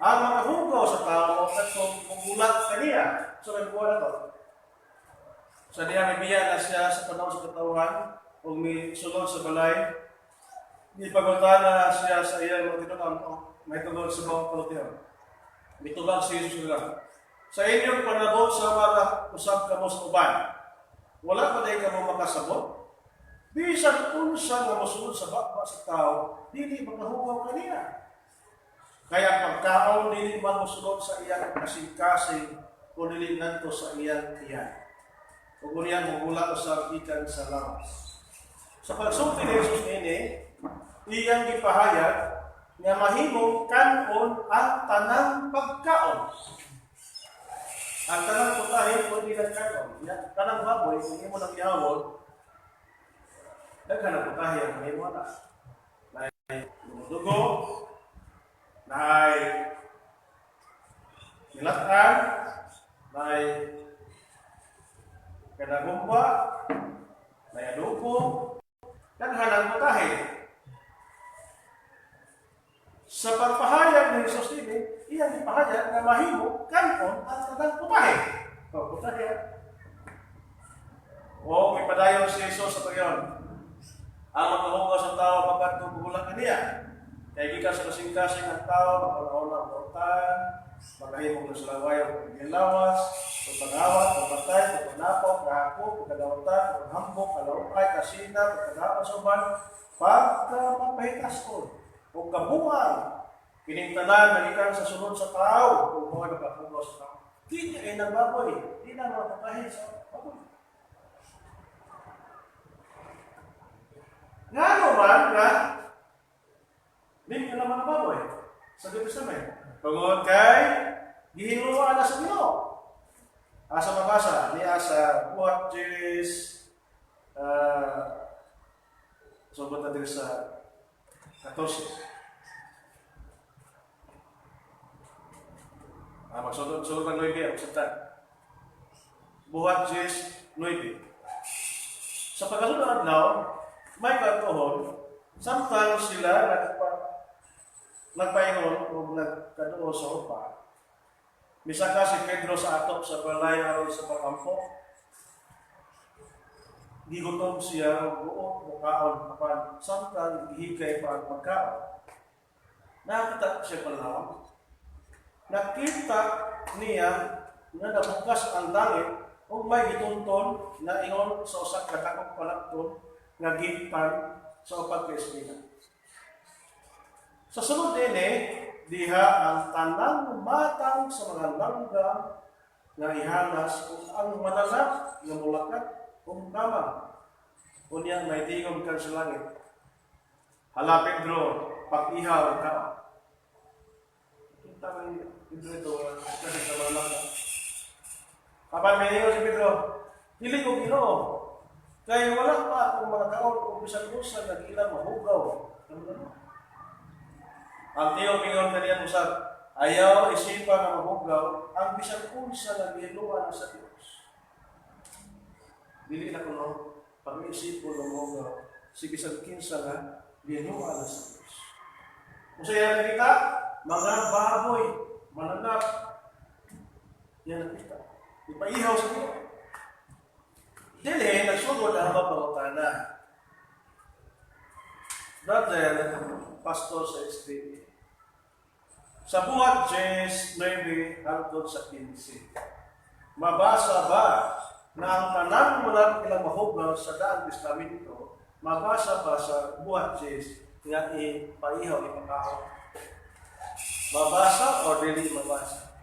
Ang makahugaw sa tao, katong mugulat kaniya. So, may buwan na to. Sa diya may biya na siya sa panahon sa katawan, o may sunod sa balay, di pagutana siya sa iya mga tinunan, o may tulog sa mga palutihan. May tulang si Jesus nila. Sa inyong panabot sa mga usap kamo sa uban, wala pa dahil kamo makasabot. Bisan unsa nga mosunod sa bakba sa tao, dili makahugaw kaniya. Kaya pagkaon dili man mosunod sa iyang kasing-kasing o dili ngadto sa iyang tiyan. Ug uriyan mugula usab gikan sa lawas. Sa pagsulti ni Jesus ini, iyang gipahayag nga mahimong kanon ang tanang pagkaon. Ang tanang putahe kung di nagkaon, tanang baboy, kung imo nang ihawon, naghanap putahe ang imo na. Naay dugo, naay nilatan, naay kanagumba, naay adobo, naghanap putahe. Sa pagpahayag ni Jesus ini, iyang ipahayag na mahimo kanon ang tanang putahe. O, putahe. O, may padayon si Jesus sa pagyon. Ang makahugaw sa tao pagkat bubulan kaniya. Kaya gikan sa kasing-kasing ang tao, magpanaon ang portan, magahimog ng sulawayan, paglawas, pagpangawat, pagpatay, pagpanapaw, kahapok, pagkadawatan, paghambok, kalawakay, kasina, pagkadapan sa uban, pagkapapahitas ko. O kabuhan, kining tanan na ikan sa sunod sa tao, o mga nagkakugaw sa tao. Di niya ay nagbaboy, di na makakahin sa baboy. Nga naman na, di niya naman ang baboy. Sa New Testament. Tungod kay, gihinuwaan na sa Ginoo. Asa mabasa, niya sa buhat Jeris, sobat natin sa 14. Magsunod ng 9 ang salita. Buhat Jeris 9. Sa pagkasunod ng adlaw, may katuhon, samtang sila nagpaingon o nagkaduo sa upa. Misaka si Pedro sa atop sa balay aron sa pag-ampok. Gigutom siya buo mukaon apan samtang gihikay pa ang pagkaon. Nakita siya palawang. Nakita niya na nabukas ang langit ug may gitunton na ingon sa usa ka dakong palakton nga gipan sa upat ka eskwela. Sa sunod din diha ang tanang matang sa mga langgam nga ihanas kung ang mananap nga mulakat kung kamang. Unya may tingog ka sa langit. Hala Pedro, pag-ihaw ka. Kita mo Pedro ito, kasi sa mga langgam. Kapag may tingog si Pedro, dili ko Ginoo. Kaya wala pa akong mga taon kung bisan-usan na ilang mahugaw. Ang tiyong ingon kaniya usap, ayaw isipan na mahugaw ang bisan-usan na gihinuan sa Diyos. Dili na kuno, pag-iisip ko ng mahugaw, si bisan kinsa na gihinuan sa Diyos. Kung sa yan nakita, mga baboy, mananap, yan nakita. Ipaihaw sa Diyos. Dili, nagsugod ang mapangutana. Brother, pastor sa STB. Sa buhat Jes 9 hangtod sa 15. Mabasa ba na ang tanang mula ilang mahugaw sa daang testamento, mabasa ba sa buhat Jes nga ipaihaw, ipakahaw? Mabasa o dili mabasa?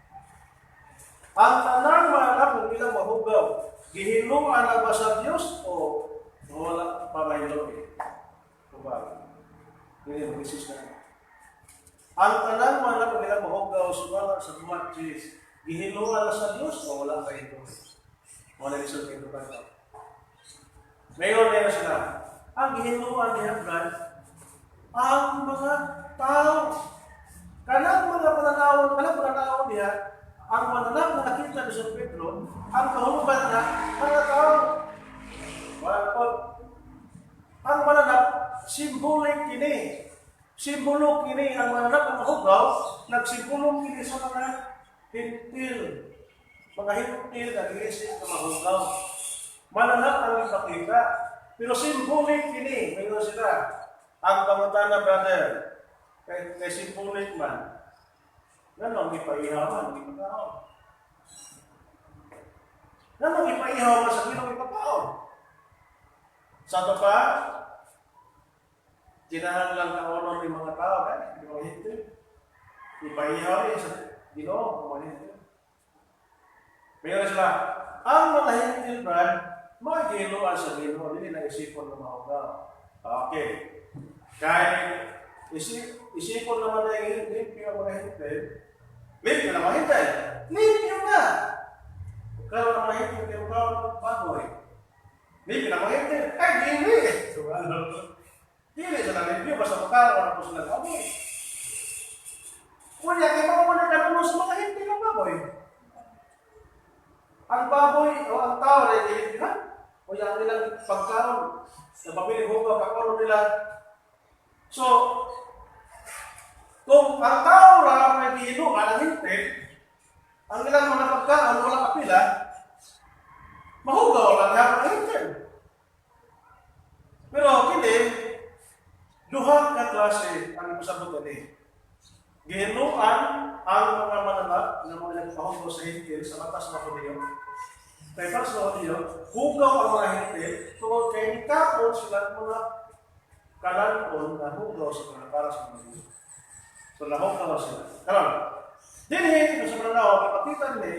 Ang tanang mga ilang mahugaw, gihinuan na ba sa Diyos o wala pa mahilo? Kubag. Hindi mo isis na. Ang tanang mga ilang mahugaw sumala sa buhat Diyos, gihinuan na sa Diyos o wala pa ito? Wala isang ito pa ito. Ngayon na sila. Ang gihinuan niya, God, ang mga tao. Kanang mga pananaw niya, ang mananap na nakita ni San Pedro, ang kahulugan na mga tao. Ang mananap, simbolik kini. Simbolo kini ang mananap ng mahugaw, nagsimbolo kini sa mga hintil. Mga hintil na ginisip na mahugaw. Mananap ang ipakita. Pero simbolik kini, mayroon sila. Ang pangutana, brother, kay simbolik man. Ganong ipaihawan, ipakaon. Ganong ipaihawan sa ginong ipakaon. Sa ito pa, tinahan lang kaonon ng mga tao, di ba hito? Ipaihawan sa ginong, mga hito. Mayroon sila, ang mga hintil, brad, magiluan sa ginong, hindi na isipon ng mga ugaw. Okay. Kahit isipon naman na yung limpyo ang mga hintil, limpyo na mga hintil. Limpyo na! Kaya na mga hintil, kaya ikaw ng baboy. Limpyo na mga hintil. Ay, dili! Dili sa limpyo, basta makaraw na po sila baboy. Kunya, kaya mga mga nagkanulo sa mga hintil ng baboy. Ang baboy o ang tao na limpyo na, o yung nilang pagkaon, na pabiling hugaw, kakono nila. So, kung ang tao lang may gihinuan ang hintil, ang ilang mga pagkaan, walang kapila, mahugaw lang ang hintil. Pero hindi, duha ka klase ang pasabot ni. Gihinuan ang mga mananap na mga nagpahugaw sa hintil sa batas ng Hudiyo. Kaya para sa Hudiyo, hugaw ang mga hintil, tungkol kay ikaon sila mga kalanon na hugaw sa mga para sa Hudiyo. So, nahugaw sila. Karon, dinhi, kung sa mananaw, kapatitan ni,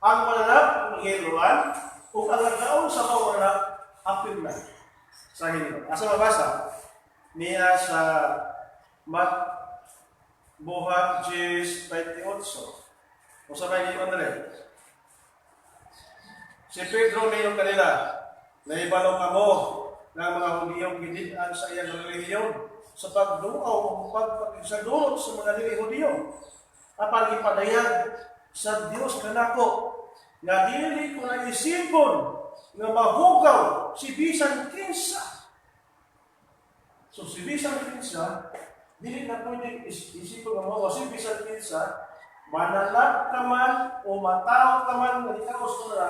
ang mananap ng hiluan, kung ang nagkaon sa mga mananap, apil na sa hiluan. Asa mabasa? Niya sa Buhat Jes 28. Kung sa may hiluan na rin. Si Pedro niyo kanila, naibalo ka mo ng mga Hudiyong gidian sa iyang relihiyon sa pagduaw o pagpagsadulot sa mga dili Hudiyo. Apan ipadayag sa Dios kanako nga dili ko na isipon nga mahugaw si bisan kinsa. So si bisan kinsa, dili na pwede isipon nga mahugaw si bisan kinsa, mananap ka man o matao ka man nga ikaos ko na,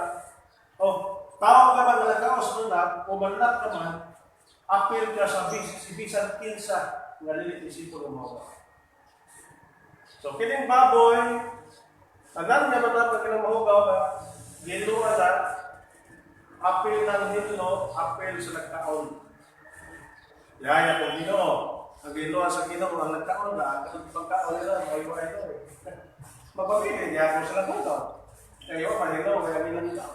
o tao ka man nga ikaos ko na, o mananap ka man, apil ka sa si bisan kinsa nga dili isipon nga mahugaw. So, kining baboy, tanan nga manap ka ng mahugaw ka, giluan na, apel ng Ginoo, apel sa nagkaon. Yaya kong Ginoo. Ang Ginoo sa Ginoo ang nagkaon na, ang pagkaon nila, may iwa ito eh. Mapapili niya kung sila ito. Kayo, Ginoo, kaya nilang ito.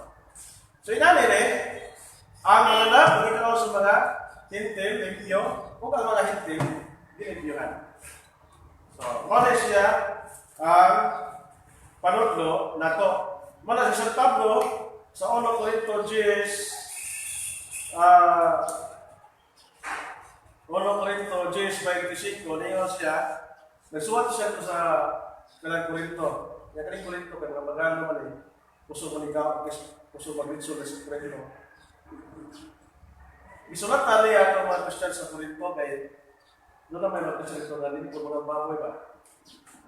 So inalin eh, ang mga anak, kung ikaw sa mga hintil, limpyo, kung ang mga hintil, dilimpyohan. So, muna siya ang panudlo na to. Muna si San Pablo, sa 1 Corinto 10, 1 Corinto 10:25, niyon siya, nagsuwat siya ito sa kalang Corinto. Yung kaling Corinto, kaya mga bagano naman eh, puso manigaw, puso magritso na sa Corinto. Isulat tali ang mga Christian sa Corinto, kaya doon na may magkasalito na din kung mga baboy ba?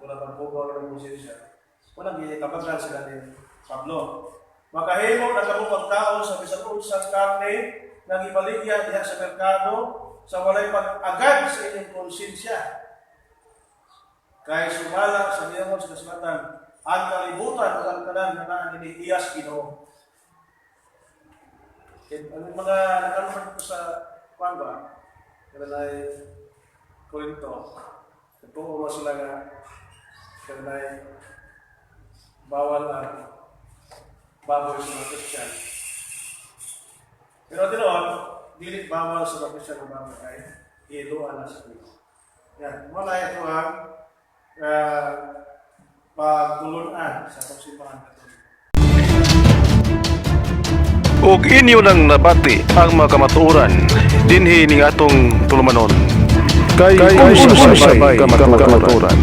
Wala pang bugaw ng musisya. Walang ginikabagan sila ni Pablo. Makahimo na kamo pagkaon sa bisan unsang karne nang ibaligya diha sa merkado sa walay pag-agad sa inyong konsensya. Kaya sumala sa diyon sa kasulatan, ang kalibutan ang tanan na naan ni Iyas Ginoo. Ang mga nakaroon ko sa kwan ba? Kanay Corinto. Ito mo sila nga kanay bawal ang baboy sa mga Christian. Pero tinoon, dili bawal sa mga Christian ang baboy ay iluan na sa Kristo. Yan, muna ito ang pagtulunan sa pagsimbahan Katoliko. Ug inyo nang nabati ang mga kamatuoran dinhi ning atong tulumanon. Kay sabay kamatuoran.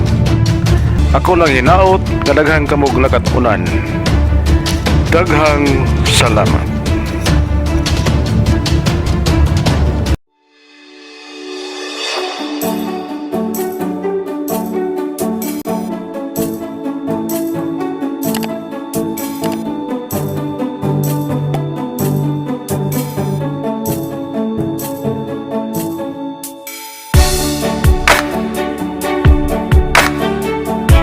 Ako lang hinaot nga daghang kamog nakatunan. Daghang salamat.